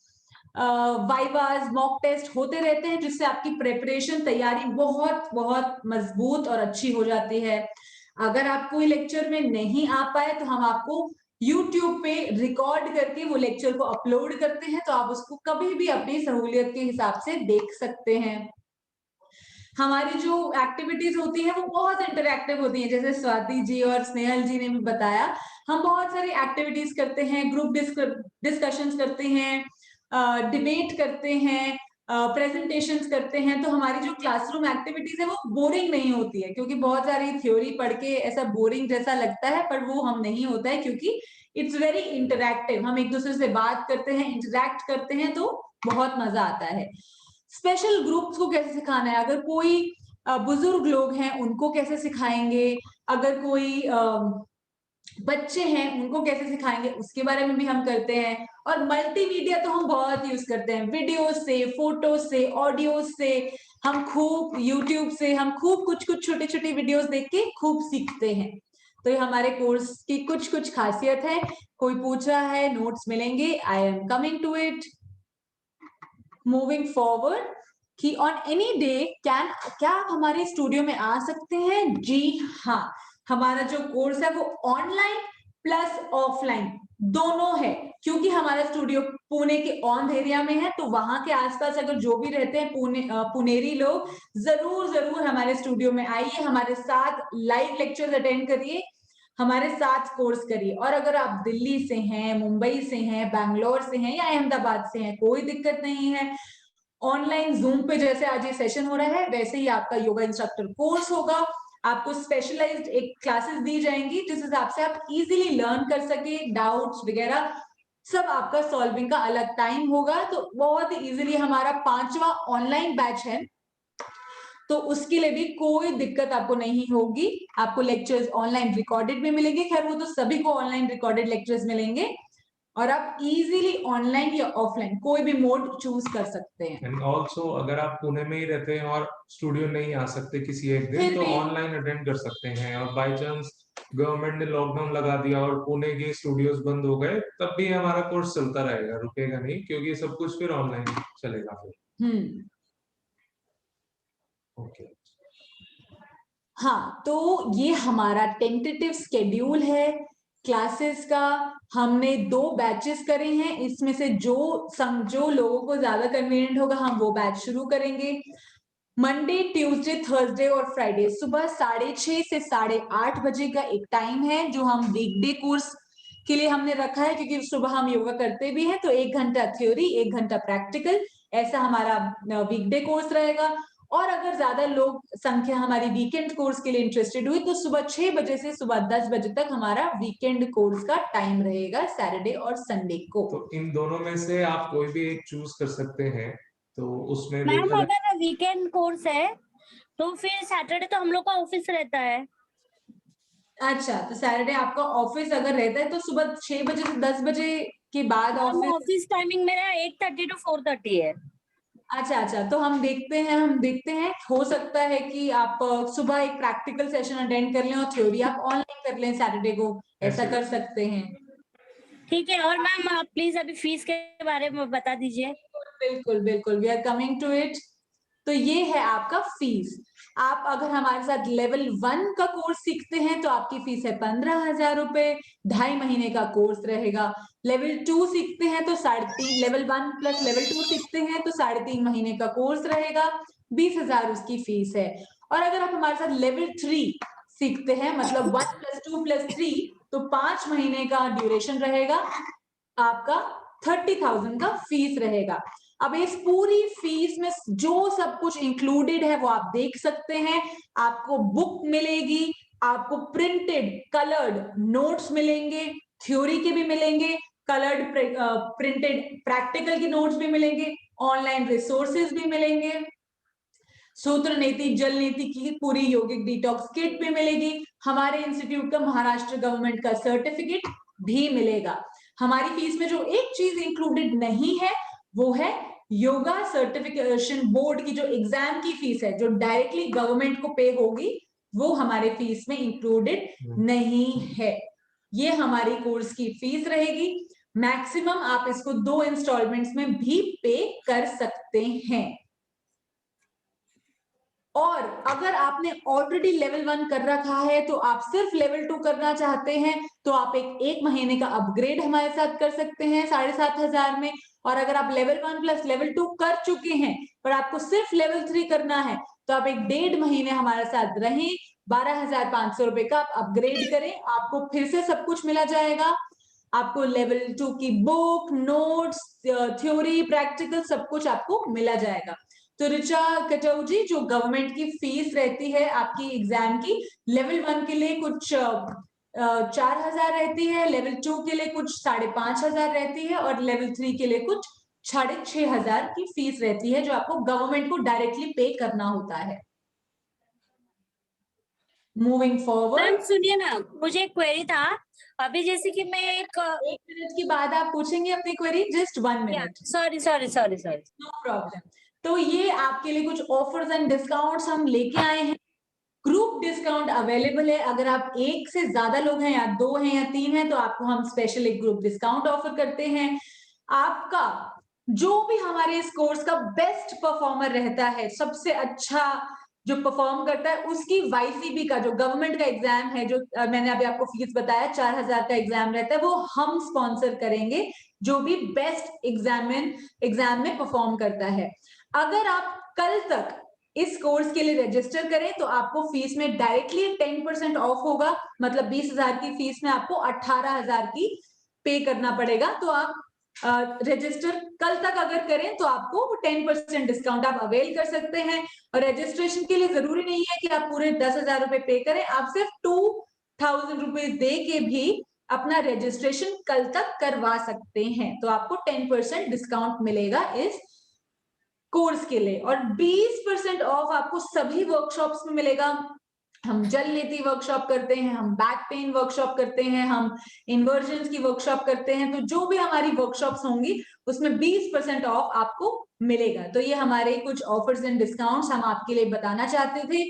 vivas, mock test होते रहते हैं, जिससे आपकी प्रेपरेशन, तैयारी बहुत बहुत मजबूत और अच्छी हो जाती है। अगर आप कोई लेक्चर में नहीं आ पाए तो हम आपको YouTube पे रिकॉर्ड करके वो लेक्चर को अपलोड करते हैं, तो आप उसको कभी भी अपनी सहूलियत के हिसाब से देख सकते हैं। हमारी जो एक्टिविटीज होती है वो बहुत इंटरैक्टिव होती है, जैसे स्वाति जी और स्नेहल जी ने भी बताया, हम बहुत सारी एक्टिविटीज करते हैं, ग्रुप डिस्कशंस करते हैं, डिबेट करते हैं, प्रेजेंटेशंस करते हैं। तो हमारी जो क्लासरूम एक्टिविटीज है वो बोरिंग नहीं होती है, क्योंकि बहुत सारी थ्योरी पढ़ के ऐसा बोरिंग जैसा लगता है, पर वो हम नहीं होता है, क्योंकि इट्स वेरी इंटरैक्टिव। हम एक दूसरे से बात करते हैं, इंटरैक्ट करते हैं, तो बहुत मजा आता है। स्पेशल ग्रुप्स को कैसे सिखाना है, अगर कोई बुजुर्ग लोग हैं उनको कैसे सिखाएंगे, अगर कोई बच्चे हैं उनको कैसे सिखाएंगे, उसके बारे में भी हम करते हैं। और मल्टीमीडिया तो हम बहुत यूज करते हैं, वीडियो से, फोटो से, ऑडियो से, हम खूब यूट्यूब से हम खूब कुछ कुछ छोटी छोटी वीडियोस देख के खूब सीखते हैं। तो ये हमारे कोर्स की कुछ कुछ खासियत है। कोई पूछ रहा है, नोट्स मिलेंगे, I am coming to it. Moving forward, कि ऑन एनी डे क्या आप हमारे स्टूडियो में आ सकते हैं? जी हाँ, हमारा जो कोर्स है वो ऑनलाइन प्लस ऑफलाइन दोनों है, क्योंकि हमारा स्टूडियो पुणे के ऑन एरिया में है, तो वहां के आसपास अगर जो भी रहते हैं पुनेरी लोग, जरूर जरूर हमारे स्टूडियो में आइए, हमारे साथ लाइव लेक्चर्स अटेंड करिए, हमारे साथ कोर्स करिए। और अगर आप दिल्ली से हैं, मुंबई से हैं, बैंगलोर से हैं या अहमदाबाद से हैं, कोई दिक्कत नहीं है, ऑनलाइन जूम पे जैसे आज ये सेशन हो रहा है वैसे ही आपका योगा इंस्ट्रक्टर कोर्स होगा। आपको स्पेशलाइज्ड एक क्लासेस दी जाएंगी, जिस हिसाब से आप इजीली लर्न कर सके, डाउट्स वगैरह सब आपका सॉल्विंग का अलग टाइम होगा। तो बहुत ही इजीली हमारा 5वां ऑनलाइन बैच है, तो उसके लिए भी कोई दिक्कत आपको नहीं होगी। आपको लेक्चर्स ऑनलाइन रिकॉर्डेड भी मिलेंगे, खैर वो तो सभी को ऑनलाइन रिकॉर्डेड लेक्चर्स मिलेंगे, और आप इजीली ऑनलाइन या ऑफलाइन कोई भी मोड चूज कर सकते हैं। एंड ऑल्सो अगर आप पुणे में ही रहते हैं और स्टूडियो नहीं आ सकते किसी एक दिन, तो ऑनलाइन अटेंड कर सकते हैं। और बाय चांस गवर्नमेंट ने लॉकडाउन लगा दिया और पुणे के स्टूडियोज बंद हो गए, तब भी हमारा कोर्स चलता रहेगा, रुकेगा नहीं, क्योंकि सब कुछ फिर ऑनलाइन चलेगा फिर। ओके हाँ, तो ये हमारा टेंटेटिव स्केड्यूल है क्लासेस का। हमने 2 बैचेस करे हैं, इसमें से जो लोगों को ज्यादा कन्वीनियंट होगा हम वो बैच शुरू करेंगे। मंडे, ट्यूसडे, थर्सडे और फ्राइडे सुबह 6:30 से 8:30 बजे का एक टाइम है, जो हम वीकडे कोर्स के लिए हमने रखा है, क्योंकि सुबह हम योगा करते भी हैं, तो 1 घंटा थ्योरी, 1 घंटा प्रैक्टिकल, ऐसा हमारा वीकडे कोर्स रहेगा। और अगर ज्यादा लोग संख्या हमारी वीकेंड कोर्स के लिए इंटरेस्टेड हुई, तो सुबह 6 बजे से सुबह 10 बजे तक हमारा वीकेंड कोर्स का टाइम रहेगा, सैटरडे और संडे को। तो इन दोनों में से आप कोई भी एक चूज कर सकते हैं। तो उसमें मैम अगर वीकेंड कोर्स है तो फिर सैटरडे तो हम लोग का ऑफिस रहता है। अच्छा, तो सैटरडे आपका ऑफिस अगर रहता है तो सुबह 6 बजे से 10 बजे के बाद ऑफिस टाइमिंग मेरा 8:30 to 4:30 है। अच्छा, तो हम देखते हैं, हो सकता है कि आप सुबह एक प्रैक्टिकल सेशन अटेंड कर लें और थ्योरी आप ऑनलाइन कर लें सैटरडे को, ऐसा कर सकते हैं। ठीक है। और मैम आप प्लीज अभी फीस के बारे में बता दीजिए। बिल्कुल, we are coming to it. तो ये है आपका फीस। आप अगर हमारे साथ लेवल 1 का कोर्स सीखते हैं तो आपकी फीस है 15,000 रुपए, 2.5 महीने का कोर्स रहेगा। लेवल 2 सीखते हैं तो 3.5, लेवल 1 प्लस लेवल 2 सीखते हैं तो 3.5 महीने का कोर्स रहेगा, 20,000 उसकी फीस है। और अगर आप हमारे साथ लेवल 3 सीखते हैं, मतलब 1 + 2 + 3, तो 5 महीने का ड्यूरेशन रहेगा, आपका 30,000 का फीस रहेगा। अब इस पूरी फीस में जो सब कुछ इंक्लूडेड है वो आप देख सकते हैं। आपको बुक मिलेगी, आपको प्रिंटेड कलर्ड नोट्स मिलेंगे, थ्योरी के भी मिलेंगे, कलर्ड प्रिंटेड प्रैक्टिकल के नोट्स भी मिलेंगे, ऑनलाइन रिसोर्सेज भी मिलेंगे, सूत्र नीति, जल नीति की पूरी यौगिक डिटॉक्स किट भी मिलेगी, हमारे इंस्टीट्यूट का महाराष्ट्र गवर्नमेंट का सर्टिफिकेट भी मिलेगा। हमारी फीस में जो एक चीज इंक्लूडेड नहीं है वो है योगा सर्टिफिकेशन बोर्ड की जो एग्जाम की फीस है, जो डायरेक्टली गवर्नमेंट को पे होगी, वो हमारे फीस में इंक्लूडेड नहीं है। ये हमारी कोर्स की फीस रहेगी। मैक्सिमम आप इसको 2 इंस्टॉलमेंट्स में भी पे कर सकते हैं। और अगर आपने ऑलरेडी लेवल 1 कर रखा है तो आप सिर्फ लेवल 2 करना चाहते हैं तो आप एक महीने का अपग्रेड हमारे साथ कर सकते हैं 7,500 में। और अगर आप लेवल 1 प्लस लेवल 2 कर चुके हैं पर आपको सिर्फ लेवल 3 करना है तो आप 1.5 महीने हमारे साथ रहें, 12,500 रुपए का आप अपग्रेड करें, आपको फिर से सब कुछ मिला जाएगा। आपको लेवल 2 की बुक, नोट्स, थ्योरी, प्रैक्टिकल सब कुछ आपको मिला जाएगा। तो ऋचा कटऊ जी, जो गवर्नमेंट की फीस रहती है आपकी एग्जाम की, लेवल 1 के लिए कुछ 4,000 रहती है, लेवल 2 के लिए कुछ 5,500 रहती है और लेवल 3 के लिए कुछ 6,500 की फीस रहती है, जो आपको गवर्नमेंट को डायरेक्टली पे करना होता है। मूविंग फॉरवर्ड, सुनिए ना, मुझे एक क्वेरी था अभी, जैसे कि मैं एक मिनट के बाद आप पूछेंगे अपनी query, just 1 minute. Sorry, no problem. तो ये आपके लिए कुछ ऑफर्स एंड डिस्काउंट्स हम लेके आए हैं। ग्रुप डिस्काउंट अवेलेबल है, अगर आप 1 से ज्यादा लोग हैं या 2 हैं या 3 हैं तो आपको हम स्पेशल एक ग्रुप डिस्काउंट ऑफर करते हैं। आपका जो भी हमारे इस कोर्स का बेस्ट परफॉर्मर रहता है, सबसे अच्छा जो परफॉर्म करता है, उसकी YCB का जो गवर्नमेंट का एग्जाम है, जो मैंने अभी आपको फीस बताया 4,000 का एग्जाम रहता है, वो हम स्पॉन्सर करेंगे, जो भी बेस्ट एग्जाम में परफॉर्म करता है। अगर आप कल तक इस कोर्स के लिए रजिस्टर करें तो आपको फीस में डायरेक्टली 10% ऑफ होगा, मतलब 20,000 की फीस में आपको 18,000 की पे करना पड़ेगा। तो आप रजिस्टर कल तक अगर करें तो आपको 10% डिस्काउंट आप अवेल कर सकते हैं। और रजिस्ट्रेशन के लिए जरूरी नहीं है कि आप पूरे 10,000 रुपए पे करें, आप सिर्फ 2,000 रुपीज दे के भी अपना रजिस्ट्रेशन कल तक करवा सकते हैं। तो आपको 10% डिस्काउंट मिलेगा इस कोर्स के लिए। और 20% ऑफ आपको सभी वर्कशॉप्स में मिलेगा। हम जल नीति वर्कशॉप करते हैं, हम बैक पेन वर्कशॉप करते हैं, हम इन्वर्जन्स की वर्कशॉप करते हैं। तो जो भी हमारी वर्कशॉप्स होंगी उसमें 20% ऑफ आपको मिलेगा। तो ये हमारे कुछ ऑफर्स एंड डिस्काउंट्स हम आपके लिए बताना चाहते थे।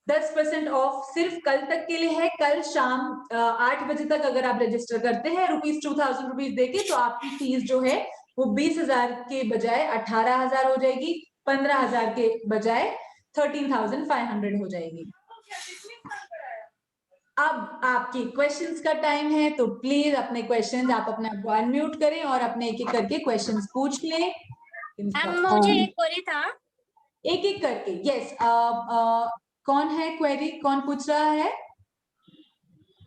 10% ऑफ सिर्फ कल तक के लिए है। कल शाम 8 बजे तक अगर आप रजिस्टर करते हैं 2,000 रुपीज देके, तो आपकी फीस जो है वो 20,000 के बजाय 18,000 हो जाएगी, 15,000 के बजाय 13,500 हो जाएगी। अब आपकी क्वेश्चंस का टाइम है, तो प्लीज अपने क्वेश्चंस आप अपने आप को अनम्यूट करें और अपने एक-एक करके क्वेश्चंस पूछ लें। मुझे एक क्वेरी था, एक-एक करके। यस, कौन है क्वेरी, कौन पूछ रहा है?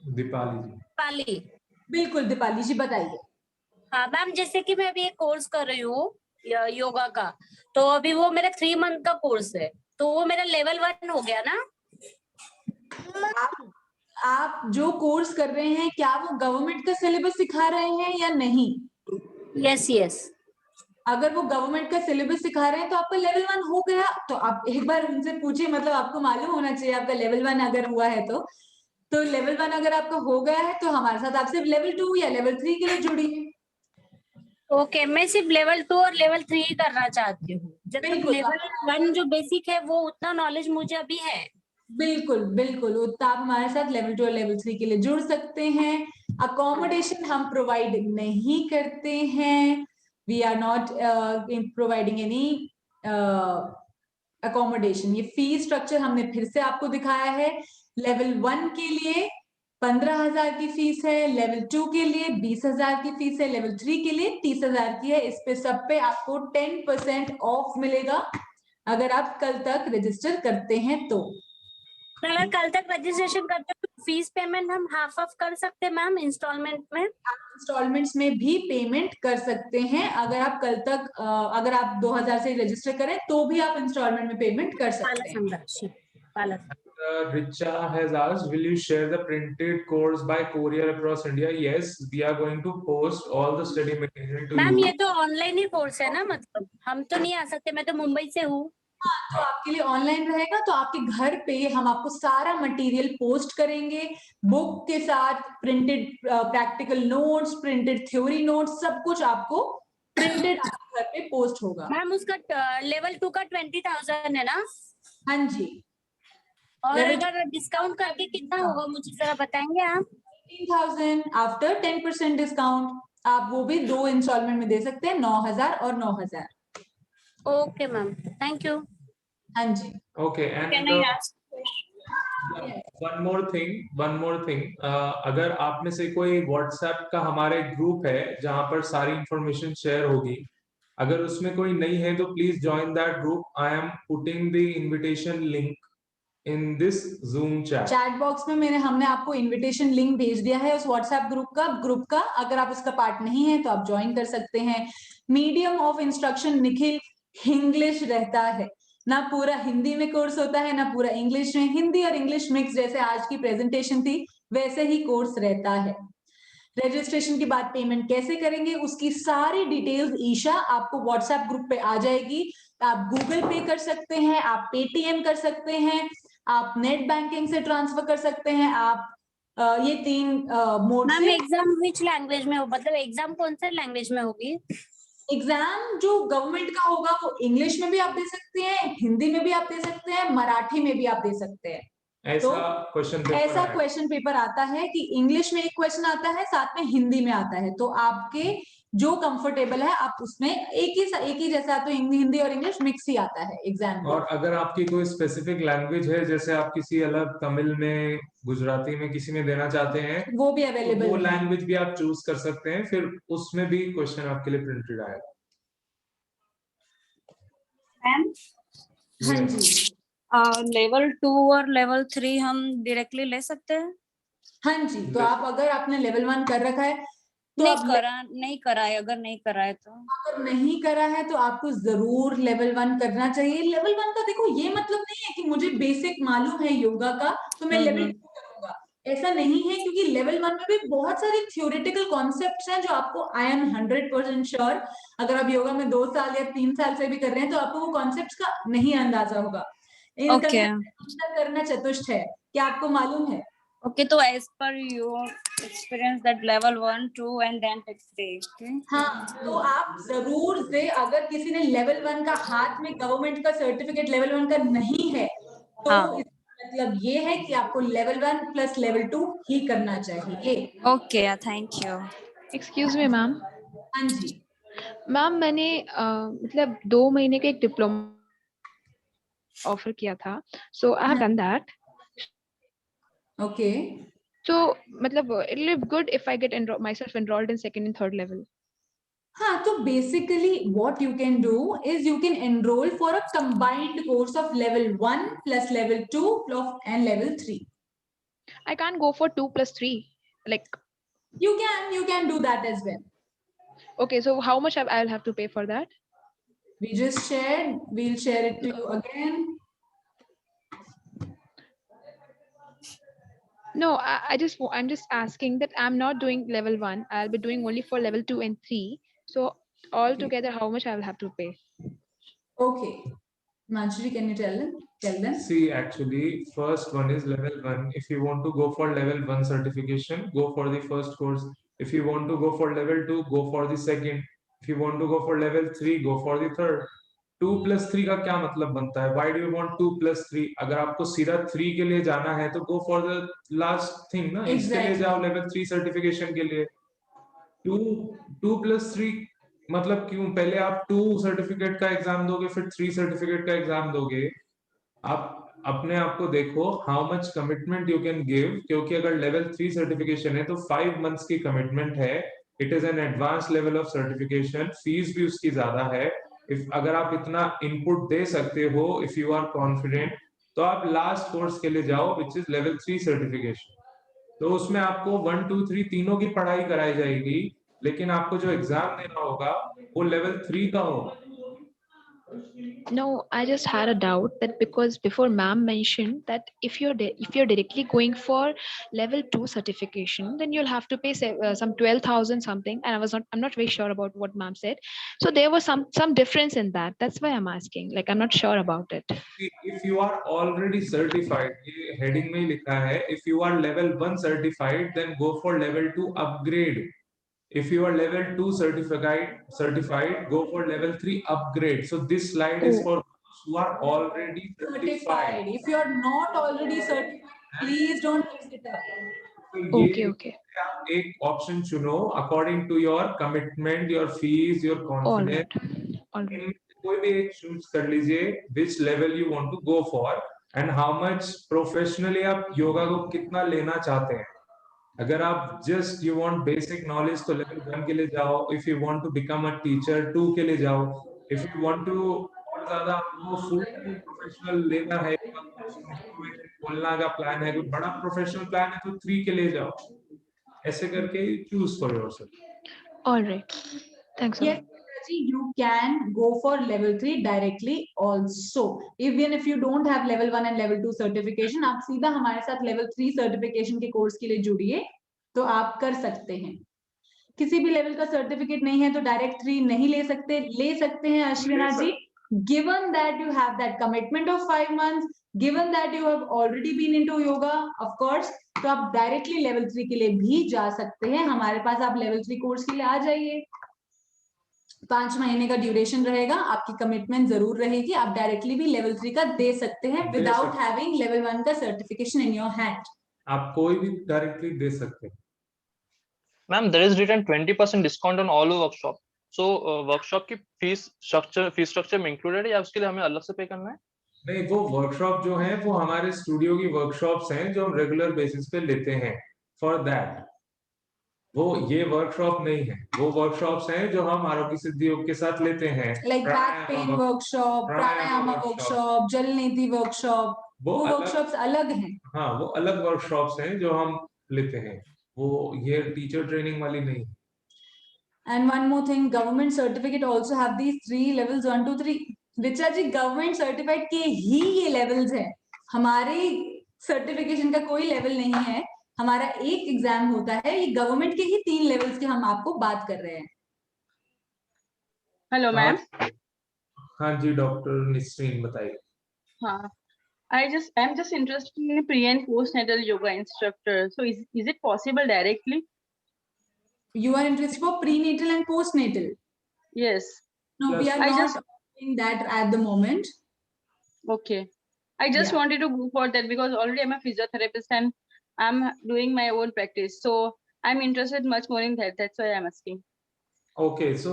दीपाली जी। दीपाली। बिल्कुल दीपाली जी, बताइए। हाँ मैम, जैसे कि मैं अभी एक कोर्स कर रही हूँ योगा का, तो अभी वो मेरा 3 मंथ का कोर्स है, तो वो मेरा लेवल 1 हो गया ना? आप जो कोर्स कर रहे हैं क्या वो गवर्नमेंट का सिलेबस सिखा रहे हैं या नहीं? यस। अगर वो गवर्नमेंट का सिलेबस सिखा रहे हैं तो आपका लेवल 1 हो गया। तो आप एक बार उनसे पूछिए, मतलब आपको मालूम होना चाहिए आपका लेवल 1 अगर हुआ है तो लेवल 1 अगर आपका हो गया है तो हमारे साथ आप सिर्फ लेवल 2 या लेवल 3 के लिए जुड़िए। ओके, मैं सिर्फ लेवल 2 और लेवल 3 करना चाहती हूँ। जब तक लेवल 1 जो बेसिक है वो उतना नॉलेज मुझे अभी है। बिल्कुल उतना आप हमारे साथ लेवल 2 और लेवल 3 के लिए जुड़ सकते हैं। अकोमोडेशन हम प्रोवाइड नहीं करते हैं, we are not providing any accommodation. ये फी स्ट्रक्चर हमने फिर से आपको दिखाया है। लेवल 1 के लिए 15,000 की फीस है, लेवल 2 के लिए 20,000 की फीस है, लेवल 3 के लिए 30,000 की है। इस पे सब पे आपको 10% ऑफ मिलेगा अगर आप कल तक रजिस्टर करते हैं तो। अगर कल तक रजिस्ट्रेशन करते हैं तो फीस पेमेंट हम हाफ ऑफ कर सकते हैं मैम इंस्टॉलमेंट में? इंस्टॉलमेंट्स में भी पेमेंट कर सकते हैं। अगर आप कल तक अगर आप 2,000 से रजिस्टर करें तो भी आप इंस्टॉलमेंट में पेमेंट कर सकते हैं। Richa has asked, will you share the printed course by courier across India? Yes, we are going to post all the study material to ma'am you. ये तो ऑनलाइन ही कोर्स है ना, मतलब हम तो नहीं आ सकते, मैं तो मुंबई से हूँ। हाँ, तो आपके लिए ऑनलाइन रहेगा, तो आपके घर पे हम आपको सारा मटेरियल पोस्ट करेंगे, बुक के साथ printed practical notes, printed theory notes, सब कुछ आपको प्रिंटेड आपके घर पे पोस्ट होगा। मैम उसका लेवल 2 का 20,000 है ना? हाँ जी। और अगर डिस्काउंट करके कितना होगा मुझे जरा बताएंगे आप? 18,000 आफ्टर 10% डिस्काउंट। आप वो भी 2 इंस्टॉलमेंट में दे सकते हैं, 9,000 और 9,000। Okay ma'am, thank you. हाँ जी। Okay, and Can I ask? one more thing. अगर आप में से कोई WhatsApp का हमारे ग्रुप है जहां पर सारी इंफॉर्मेशन शेयर होगी, अगर उसमें कोई नहीं है तो please join that group. I am putting the invitation link in this Zoom chat. Chat box में हमने आपको इनविटेशन लिंक भेज दिया है उस व्हाट्सएप ग्रुप का। अगर आप उसका पार्ट नहीं है तो आप ज्वाइन कर सकते हैं। Medium of instruction Nikhil English रहता है, ना पूरा हिंदी में कोर्स होता है ना पूरा इंग्लिश में। हिंदी और इंग्लिश मिक्स जैसे आज की प्रेजेंटेशन थी वैसे ही कोर्स रहता है। रजिस्ट्रेशन के बाद पेमेंट कैसे करेंगे उसकी सारी डिटेल्स ईशा आपको व्हाट्सएप ग्रुप पे आ जाएगी। आप गूगल पे कर सकते हैं, आप पेटीएम कर सकते हैं, आप नेट बैंकिंग से ट्रांसफर कर सकते हैं, आप ये 3 मोड मैम से। एग्जाम विच लैंग्वेज में हो, मतलब एग्जाम कौन सा लैंग्वेज में होगी? एग्जाम जो गवर्नमेंट का होगा वो इंग्लिश में भी आप दे सकते हैं, हिंदी में भी आप दे सकते हैं, मराठी में भी आप दे सकते हैं। ऐसा क्वेश्चन पेपर आता है कि इंग्लिश में एक क्वेश्चन आता है, साथ में हिंदी में आता है, तो आपके जो कंफर्टेबल है आप उसमें एक ही जैसा, तो हिंदी और इंग्लिश मिक्स ही आता है एग्जाम में। और अगर आपकी कोई स्पेसिफिक लैंग्वेज है, जैसे आप किसी अलग तमिल में, गुजराती में किसी में देना चाहते हैं, वो भी अवेलेबल तो वो है। लैंग्वेज भी आप चूज कर सकते हैं, फिर उसमें भी क्वेश्चन आपके लिए प्रिंटेड आएगा। मैम हाँ जी। लेवल 2 और लेवल 3 हम डायरेक्टली ले सकते हैं? हाँ जी, तो आप अगर आपने लेवल 1 कर रखा है तो नहीं करा है, अगर नहीं करा है तो? अगर नहीं करा है तो आपको जरूर लेवल 1 करना चाहिए। लेवल 1 का देखो ये मतलब नहीं है कि मुझे बेसिक मालूम है योगा का तो मैं लेवल 2 करूंगा, ऐसा नहीं है, क्योंकि लेवल 1 में भी बहुत सारे थ्योरेटिकल कॉन्सेप्ट्स हैं जो आपको आई एम 100% श्योर अगर आप योगा में 2 साल या 3 साल से भी कर रहे हैं तो आपको वो कॉन्सेप्ट्स का नहीं अंदाजा होगा। इनका करना चतुष्ट है, क्या आपको मालूम है? Okay, so as per your experience that level 1, 2 and then 3, okay? हाँ, तो आप जरूर से, अगर किसी ने लेवल 1 का हाथ में गवर्नमेंट का सर्टिफिकेट लेवल 1 का नहीं है तो मतलब ये है कि आपको लेवल 1 प्लस लेवल 2 ही करना चाहिए। Okay, thank you. Excuse me ma'am. हाँ जी मैम मैंने मतलब 2 महीने का एक डिप्लोमा ऑफर किया था, so I have done that. Okay, So मतलब it will be good if I get myself enrolled in 2nd and 3rd level. हाँ, तो basically what you can do is you can enroll for a combined course of level 1 plus level 2 and level 3. I can't go for 2 plus 3. Like you can do that as well. Okay, so how much I'll have to pay for that? We just shared. We'll share it to you again. No, I'm just asking that I'm not doing level 1. I'll be doing only for level 2 and 3. So altogether, how much I will have to pay? Okay, Manjari, can you tell them? See, actually, first one is level 1. If you want to go for level 1 certification, go for the first course. If you want to go for level 2, go for the second. If you want to go for level 3, go for the third. 2 plus 3 का क्या मतलब बनता है? Why do you want 2 plus 3? अगर आपको सीधा 3 के लिए जाना है तो go for the last thing ना, इसके लिए जाओ level 3 certification के लिए। 2 plus 3 मतलब क्यों, पहले आप 2 सर्टिफिकेट का एग्जाम दोगे, फिर 3 सर्टिफिकेट का एग्जाम दोगे। आप अपने आप को देखो, how much commitment you can give, क्योंकि अगर लेवल 3 सर्टिफिकेशन है तो 5 मंथ्स की कमिटमेंट है। It is an advance level of certification, fees भी उसकी ज्यादा है। इफ अगर आप इतना इनपुट दे सकते हो, इफ यू आर कॉन्फिडेंट, तो आप लास्ट कोर्स के लिए जाओ विच इज लेवल 3 सर्टिफिकेशन। तो उसमें आपको 1 2 3 तीनों की पढ़ाई कराई जाएगी, लेकिन आपको जो एग्जाम देना होगा वो लेवल 3 का होगा। No, I just had a doubt that because before ma'am mentioned that if you're directly going for level 2 certification, then you'll have to pay some 12,000 something, and I'm not very sure about what ma'am said. So there was some difference in that. That's why I'm asking. Like I'm not sure about it. If you are already certified, ये heading में ही लिखा है, if you are level 1 certified, then go for level 2 upgrade. If you are level 2 certified, go for level 3 upgrade. So this slide is for those who are already certified. If you are not already certified, please don't mix it up. तो Okay, ये okay. आप एक option चुनो according to your commitment, your fees, your All right. confidence. All right. कोई भी एक choose कर लीजिए which level you want to go for and how much professionally आप योगा को कितना लेना चाहते हैं। अगर आप just you want basic knowledge तो level 1 के लिए जाओ। If you want to become a teacher 2 के लिए जाओ। If you want to और ज्यादा आपको full time professional लेना है, बोलना का प्लान है, कोई बड़ा प्रोफेशनल प्लान है तो 3 के लिए जाओ। ऐसे करके choose for yourself. All right. Thanks a lot. Yes, you can go for level 3 directly also. Even if you don't have level 1 and level 2 certification, आप सीधा हमारे साथ level 3 certification के कोर्स के लिए जुड़िए, तो आप कर सकते हैं। किसी भी लेवल का सर्टिफिकेट नहीं है तो डायरेक्ट 3 नहीं ले सकते हैं अश्विना जी। Given that you have that commitment of 5 months, given that you have already been into yoga, of course, तो आप डायरेक्टली लेवल 3 के लिए भी जा सकते हैं। हमारे पास आप लेवल 3 कोर्स के लिए आ जाइए। 5 महीने का ड्यूरेशन रहेगा, आपकी कमिटमेंट जरूर रहेगी। आप डायरेक्टली भी लेवल 3 का दे सकते हैं विदाउट हैविंग लेवल 1 का सर्टिफिकेशन इन योर हैंड। आप कोई भी डायरेक्टली दे सकते हैं। Ma'am there is written 20% discount on all workshop. So workshop की फीस स्ट्रक्चर में इंक्लूडेड है या उसके लिए हमें अलग से पे करना है? नहीं, वो वर्कशॉप जो है वो हमारे स्टूडियो की वर्कशॉप्स हैं जो हम रेगुलर बेसिस पे लेते हैं फॉर दैट। वो ये वर्कशॉप नहीं है, वो वर्कशॉप्स हैं जो हम आरोग्य सिद्धि योग के साथ लेते हैं। लाइक बैक पेन वर्कशॉप, प्राणायाम वर्कशॉप, जल नीति वर्कशॉप, वो वर्कशॉप्स अलग हैं। हाँ, वो अलग वर्कशॉप्स हैं जो हम लेते हैं, वो ये टीचर ट्रेनिंग वाली नहीं। And one more thing, government certificate also have these 3 levels 1 2 3. Richa ji, government certified के ही ये लेवल्स हैं, हमारे सर्टिफिकेशन का कोई लेवल नहीं है। हमारा एक एग्जाम होता है, ये गवर्नमेंट के ही 3 लेवल्स के हम आपको बात कर रहे हैं। Hello ma'am. हाँ जी डॉक्टर निस्रीन बताइए। हाँ, I'm just interested in pre and postnatal yoga instructor. So is it possible directly? You are interested for prenatal and postnatal? Yes. No, we are not doing that at the moment. Okay. I just wanted to go for that because already I'm a physiotherapist and I'm doing my own practice. So I'm interested much more in that. That's why I'm asking. Okay, so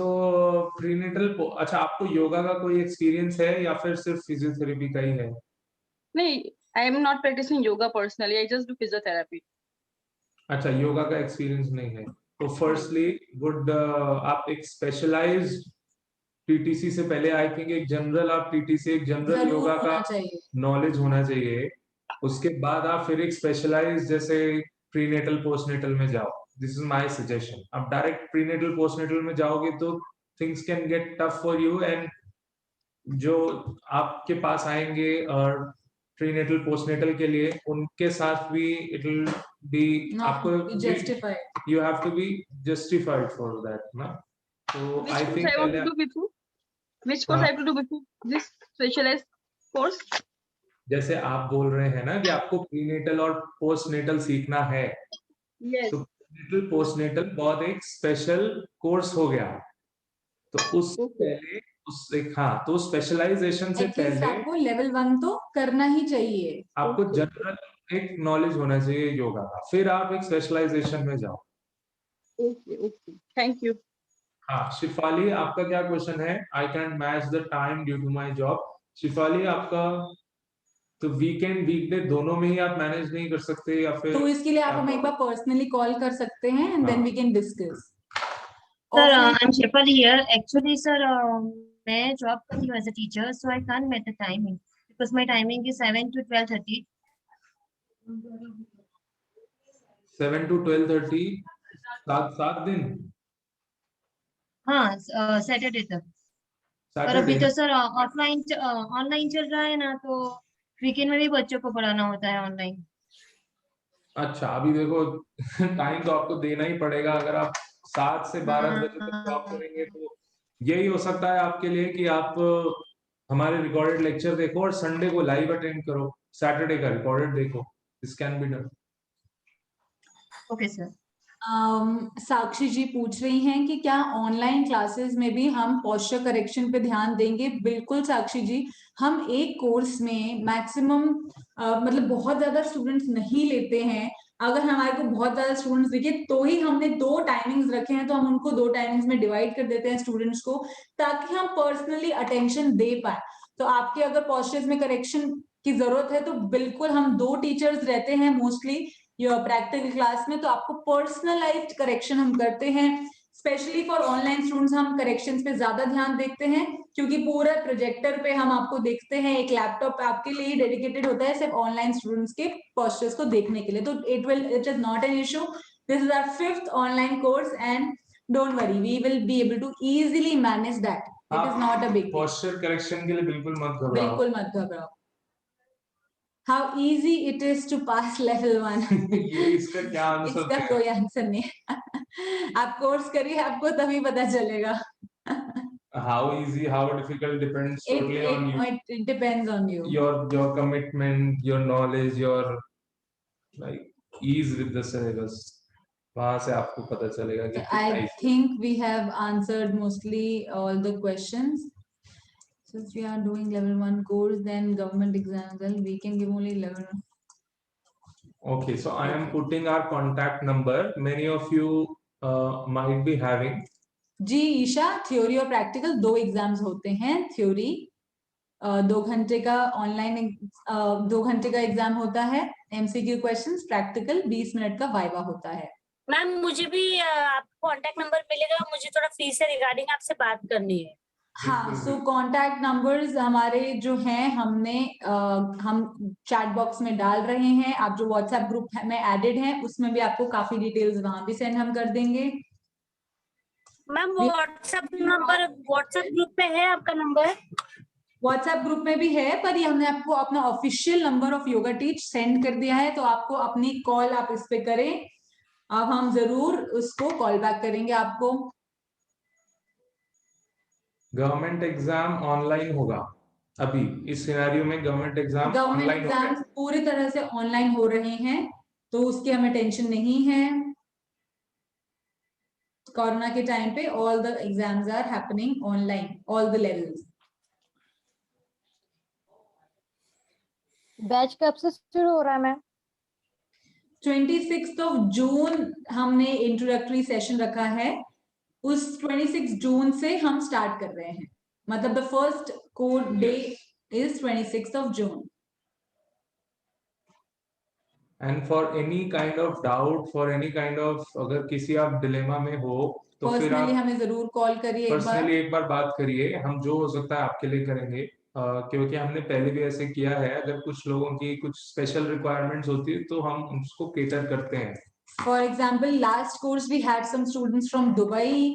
prenatal, अच्छा आपको योगा का कोई experience है या फिर सिर्फ physiotherapy का ही है? नहीं, I am not practicing yoga personally. I just do physiotherapy. अच्छा, योगा का एक्सपीरियंस नहीं है तो फर्स्टली वुड आप एक स्पेशलाइज्ड पीटीसी से पहले आई थिंक एक जनरल आप पीटीसी एक जनरल योगा का नॉलेज होना चाहिए। उसके बाद आप फिर एक स्पेशलाइज्ड जैसे प्रीनेटल पोस्टनेटल में जाओ। This is my suggestion. आप डायरेक्ट प्रीनेटल पोस्टनेटल में जाओगे तो things can get tough for you and जो आपके पास आएंगे और प्रीनेटल पोस्टनेटल के लिए उनके साथ भी इट विल बी आपको justified, you have to be justified for that ना। तो I think which course I have to do before this specialized course? जैसे आप बोल रहे हैं ना कि आपको प्रीनेटल और पोस्टनेटल सीखना है। yes. तो प्रीनेटल पोस्टनेटल बहुत एक स्पेशल कोर्स हो गया, तो उससे पहले तो स्पेशलाइजेशन से पहले आपको लेवल 1 तो करना ही चाहिए। आपको जनरल एक नॉलेज होना चाहिए योगा का, फिर आप एक स्पेशलाइजेशन में जाओ। Okay, thank you. हाँ शिफाली, आपका क्या क्वेश्चन है? I can match the time due to my job. Shefali आपका तो वीकेंड वीकडे दोनों में ही आप मैनेज नहीं कर सकते या फिर? तो इसके लिए आप हमें एक बार पर्सनली कॉल कर सकते हैं and then we can discuss. Sir, I'm Shefali here. Actually, sir, मैं job कर रही हूँ as a teacher, so I can't make the timing because my timing is 7 to 12:30. 7 to 12:30 सात दिन? हाँ, Saturday तक। और अभी तो सर ऑफलाइन ऑनलाइन चल रहा है ना, तो वीकेंड में भी बच्चों को पढ़ाना होता है ऑनलाइन। अच्छा, अभी देखो टाइम तो आपको देना ही पड़ेगा। अगर आप 7 से 12 बजे तक जॉब करेंगे तो यही हो सकता है आपके लिए कि आप हमारे रिकॉर्डेड लेक्चर देखो और संडे को लाइव अटेंड करो, सैटरडे का रिकॉर्डेड देखो। This can be done. Okay sir. Sakshi ji पूछ रही हैं कि क्या ऑनलाइन क्लासेस में भी हम पोस्चर करेक्शन पे ध्यान देंगे? बिल्कुल साक्षी जी, हम एक कोर्स में मैक्सिमम मतलब बहुत ज्यादा स्टूडेंट्स नहीं लेते हैं। अगर हमारे को बहुत ज्यादा स्टूडेंट्स दिखे तो ही हमने 2 टाइमिंग्स रखे हैं, तो हम उनको 2 टाइमिंग्स में डिवाइड कर देते हैं स्टूडेंट्स को, ताकि हम पर्सनली अटेंशन दे पाए। तो आपके अगर पोस्चर्स में करेक्शन की जरूरत है तो बिल्कुल हम 2 टीचर्स रहते हैं मोस्टली योर प्रैक्टिकल क्लास में, तो आपको पर्सनलाइज्ड करेक्शन हम करते हैं। स्पेशली फॉर ऑनलाइन स्टूडेंट्स हम करेक्शंस पे ज्यादा ध्यान देते हैं, क्योंकि पूरा प्रोजेक्टर पे हम आपको देखते हैं। एक लैपटॉप आपके लिए ही डेडिकेटेड होता है सिर्फ ऑनलाइन स्टूडेंट्स के पोस्चर्स को देखने के लिए। तो it is not an issue. This is our 5th online course and don't worry, we will be able to easily manage that. It is not a big deal. Posture correction के लिए बिल्कुल मत घबराओ। बिल्कुल मत घबराओ। How easy it is to pass level 1? ये इसका क्या आंसर? इसका कोई आंसर नहीं है। आप कोर्स करिए, आपको तभी पता चलेगा। How easy, how difficult depends totally on you. It depends on you. Your commitment, your knowledge, your like ease with the syllabus. वहाँ से आपको पता चलेगा कि I think we have answered mostly all the questions. Since we are doing level 1 course, then government exam, then we can give only level 1. Okay, so I am putting our contact number. Many of you might be having. जी Isha, theory और practical 2 exams होते हैं। Theory 2 घंटे का online 2 घंटे का exam होता है, एमसीक्यू क्वेश्चंस। प्रैक्टिकल 20 मिनट का वाइवा होता है। मैम मुझे भी आपको कांटेक्ट नंबर मिलेगा, मुझे थोड़ा फीस से रिगार्डिंग आपसे बात करनी है। हाँ, सो कॉन्टैक्ट नंबर्स हमारे जो हैं हम चैट बॉक्स में डाल रहे हैं। आप जो व्हाट्सएप ग्रुप में एडेड हैं उसमें भी आपको काफी डिटेल्स वहां भी सेंड हम कर देंगे। Ma'am WhatsApp number WhatsApp group पे है आपका नंबर? व्हाट्सएप ग्रुप में भी है, पर ये हमने आपको अपना official number of yoga teach send कर दिया है, तो आपको अपनी कॉल आप इस पे करें। अब हम जरूर उसको कॉल बैक करेंगे आपको। गवर्नमेंट एग्जाम ऑनलाइन होगा अभी इस सिनेरियो में। गवर्नमेंट एग्जाम पूरी तरह से ऑनलाइन हो रहे हैं, तो उसकी हमें टेंशन नहीं है। कोरोना के टाइम पे all the exams are happening online, all the levels. Batch कब से शुरू हो रहा है मैम? 26 जून हमने इंट्रोडक्टरी सेशन रखा है, उस 26 जून से हम स्टार्ट कर रहे हैं। मतलब the first core day is 26 June. And for any kind of doubt, for any kind of अगर किसी आप डिलेमा में हो तो फिर आप हमें जरूर कॉल करिए, पर्सनली एक बार बात करिए। हम जो हो सकता है आपके लिए करेंगे, क्योंकि हमने पहले भी ऐसे किया है। अगर कुछ लोगों की कुछ स्पेशल रिक्वायरमेंट्स होती है तो हम उसको केटर करते हैं। For example, last course we had some students from Dubai,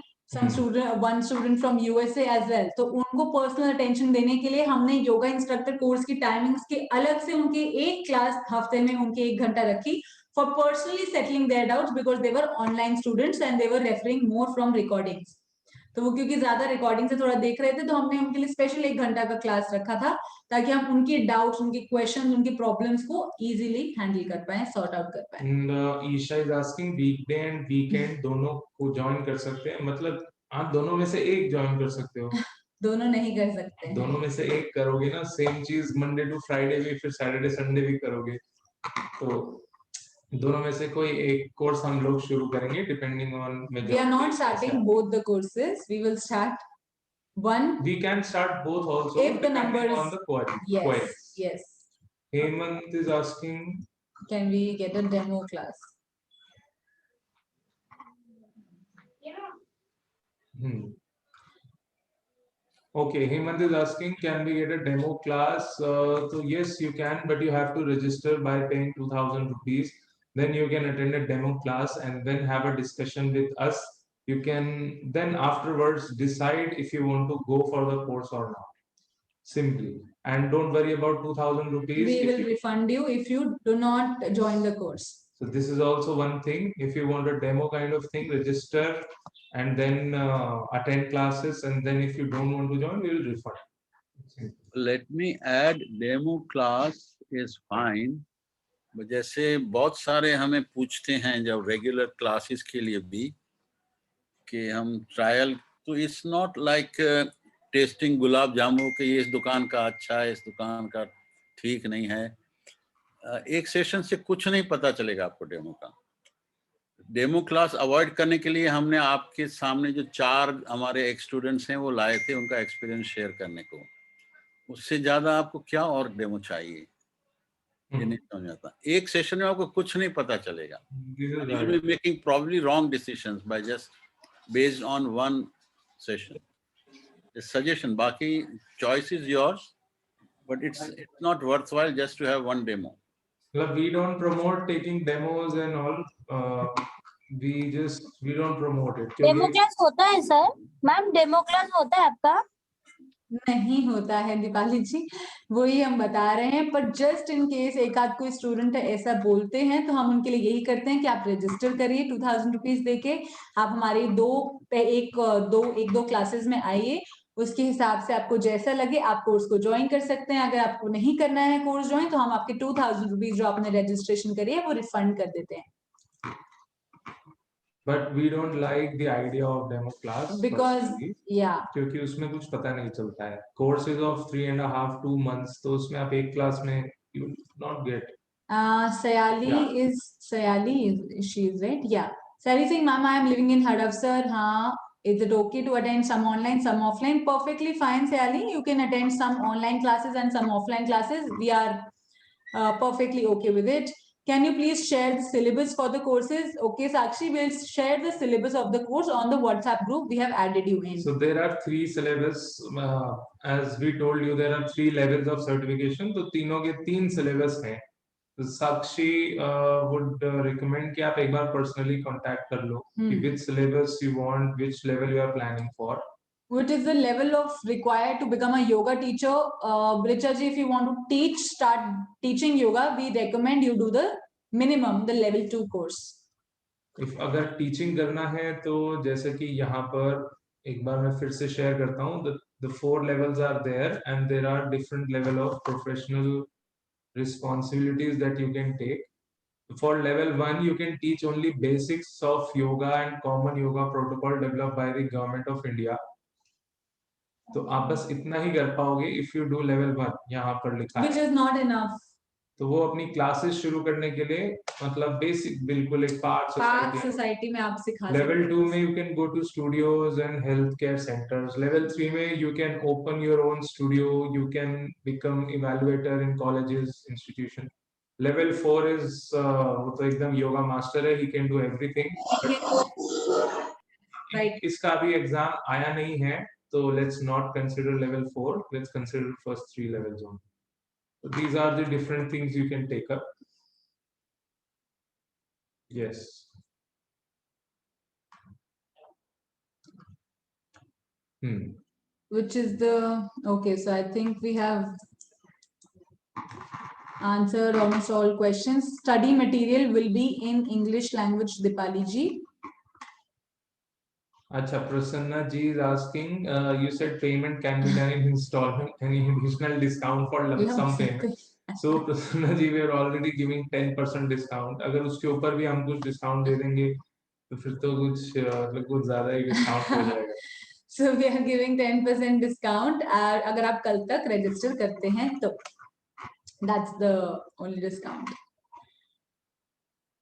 one student from USA as well. तो उनको पर्सनल अटेंशन देने के लिए हमने योगा इंस्ट्रक्टर कोर्स की टाइमिंग्स के अलग से उनके एक क्लास हफ्ते में उनके 1 घंटा रखी for personally settling their doubts because they were online students and they were referring more from recordings. तो वो क्योंकि ज्यादा रिकॉर्डिंग से थोड़ा देख रहे थे, तो हमने उनके लिए स्पेशल 1 घंटा का क्लास रखा था, ताकि हम उनके डाउट्स, उनके क्वेश्चंस, उनकी प्रॉब्लम्स को इजीली हैंडल कर पाए, सॉर्ट आउट कर पाए। Isha is asking weekday and weekend दोनों को ज्वाइन कर सकते हैं? मतलब आप दोनों में से एक ज्वाइन कर सकते हो? दोनों नहीं कर सकते हैं। दोनों में से एक करोगे ना, सेम चीज मंडे टू फ्राइडे भी, फिर सैटरडे संडे भी करोगे, तो दोनों में से कोई एक कोर्स हम लोग शुरू करेंगे depending on We are not starting both the courses. We will start one. We can start both also If the depending numbers. on the queries. Yes. Yes. Hemant is asking, can we get a demo class? Okay, Hemant is asking, can we get a demo class? So yes, you can, but you have to register by paying 2,000 rupees. Then you can attend a demo class and then have a discussion with us. You can then afterwards decide if you want to go for the course or not. Simply. And don't worry about 2,000 rupees. We will refund you if you do not join the course. So this is also one thing. If you want a demo kind of thing, register and then attend classes. And then if you don't want to join, we will refund. Let me add, demo class is fine. जैसे बहुत सारे हमें पूछते हैं जब regular classes के लिए भी कि हम ट्रायल, तो it's not like testing gulab jamun के ये इस दुकान का अच्छा है, इस दुकान का ठीक नहीं है. एक सेशन से कुछ नहीं पता चलेगा आपको डेमो का. डेमो क्लास अवॉइड करने के लिए हमने आपके सामने जो 4 हमारे एक स्टूडेंट्स हैं वो लाए थे उनका एक्सपीरियंस शेयर करने को. उससे ज्यादा आपको क्या और डेमो चाहिए, ये नहीं समझ आता. एक सेशन में आपको कुछ नहीं पता चलेगा. You will be making probably wrong decisions by just based on one session. A suggestion, बाकी choice is yours, but it's not worthwhile just to have one demo. We don't promote taking demos and all. We don't promote it. Demo class होता है sir? Ma'am demo class होता है आपका? नहीं होता है दीपाली जी, वही हम बता रहे हैं. पर जस्ट इन केस एक आध कोई स्टूडेंट ऐसा बोलते हैं तो हम उनके लिए यही करते हैं कि आप रजिस्टर करिए 2,000 रुपीज देके. आप हमारे एक दो क्लासेस में आइए. उसके हिसाब से आपको जैसा लगे आप कोर्स को ज्वाइन कर सकते हैं. अगर आपको नहीं करना है कोर्स ज्वाइन तो हम आपके 2,000 रुपीज जो आपने रजिस्ट्रेशन करी है वो रिफंड कर देते हैं. But we don't like the idea of demo class because क्योंकि उसमें कुछ पता नहीं चलता है. Courses of 3.5-2 months, तो उसमें आप एक क्लास में you will not get. Sayali she is right. Yeah. Sayali saying, Ma'am, I am living in Hadavsar. हाँ, is it okay to attend some online, some offline? Perfectly fine, Sayali. You can attend some online classes and some offline classes. We are perfectly okay with it. Can you please share the syllabus for the courses? Okay, Sakshi, we'll share the syllabus of the course on the WhatsApp group. We have added you in. So there are 3 syllabus. As we told you, there are 3 levels of certification. तो तीनों के 3 syllabus हैं. So Sakshi would recommend कि आप एक बार personally contact कर लो कि which syllabus you want, which level you are planning for. What is the level of required to become a yoga teacher? Richa ji, if you want to start teaching yoga, we recommend you do the minimum, the level 2 course. If अगर teaching करना है तो जैसे कि यहाँ पर एक बार मैं फिर से share करता हूँ. The 4 levels are there and there are different level of professional responsibilities that you can take. For level 1, you can teach only basics of yoga and common yoga protocol developed by the Government of India. तो आप बस इतना ही कर पाओगे if you do level 1. यहाँ पर लिखा है. Which is not enough. तो वो अपनी क्लासेस शुरू करने के लिए मतलब बेसिक बिल्कुल एक पार्ट सोसाइटी में आप सिखा सकते हैं. लेवल 2 में you can go to studios and healthcare centers. Level 3 में you can open your own studio. You can become evaluator in colleges, institution. Level 4 is वो तो एकदम योगा मास्टर है. He can do everything. Right. इसका अभी exam आया नहीं है. So let's not consider level 4. Let's consider first 3 levels only. So these are the different things you can take up. Yes. Which is the okay? So I think we have answered almost all questions. Study material will be in English language, Dipali ji. Acha, Prasanna ji is asking, you said payment can be done in installment. Any additional discount for lump sum payment? So Prasanna ji, we are already giving 10% discount. अगर उसके ऊपर भी हम कुछ discount दे देंगे तो फिर तो कुछ ज़्यादा ही discount हो जाएगा. So we are giving 10% discount. अगर आप कल तक register करते हैं तो that's the only discount.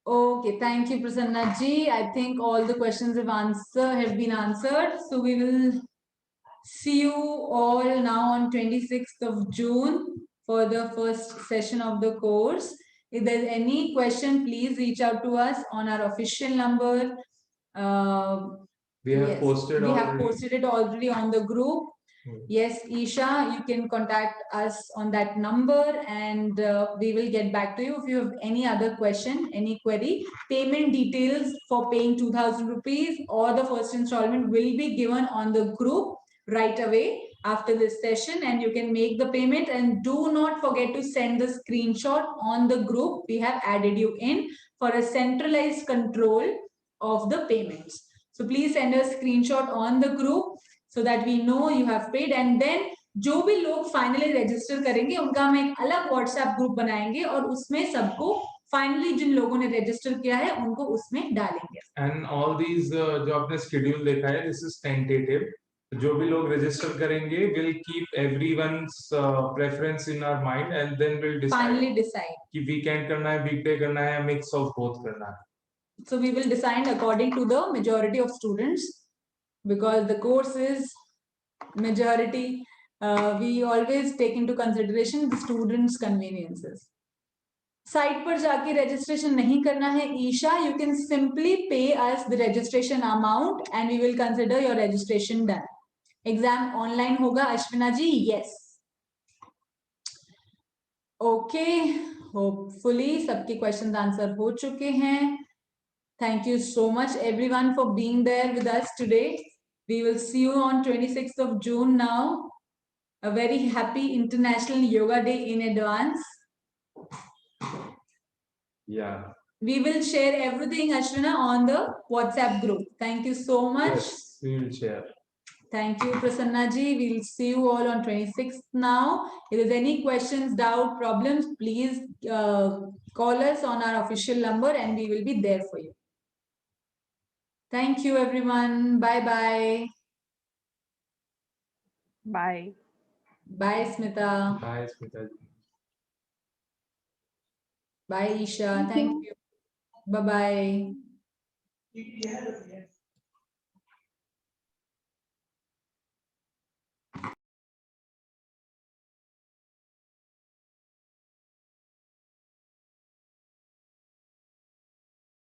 Okay, thank you, Prasanna ji. I think all the questions have been answered. So we will see you all now on 26th of June for the first session of the course. If there's any question, please reach out to us on our official number. We have Yes, posted we have already. posted it already on the group. Yes, Isha, you can contact us on that number and we will get back to you. If you have any other question, any query, payment details for paying 2,000 rupees or the first installment will be given on the group right away after this session, and you can make the payment. And do not forget to send the screenshot on the group. We have added you in for a centralized control of the payments. So please send a screenshot on the group so that we know you have paid. And then जो भी लोग finally register करेंगे उनका हम एक अलग WhatsApp group बनाएंगे और उसमें सबको फाइनली जिन लोगों ने रजिस्टर किया है उनको उसमें डालेंगे. And all these जो आपने schedule देखा है, this is tentative. जो भी लोग register करेंगे, we'll keep everyone's preference in our mind and then we'll decide. Finally decide कि weekend करना है, weekday करना है, mix of both करना है. So we will decide according to the majority of students because the course is majority. We always take into consideration the students' conveniences. Site पर जाके registration नहीं करना है Isha, you can simply pay us the registration amount and we will consider your registration done. Exam online होगा Ashwina ji? Yes. Okay, hopefully सबके questions answer हो चुके हैं. Thank you so much everyone for being there with us today. We will see you on 26th of June now. A very happy International Yoga Day in advance. Yeah. We will share everything, Ashwina, on the WhatsApp group. Thank you so much. Yes, we will share. Thank you, Prasanna ji. We'll see you all on 26th now. If there's any questions, doubt, problems, please call us on our official number and we will be there for you. Thank you, everyone. Bye-bye. Bye. Bye, Smita. Bye, Smita. Bye, Isha. Thank you. Bye-bye.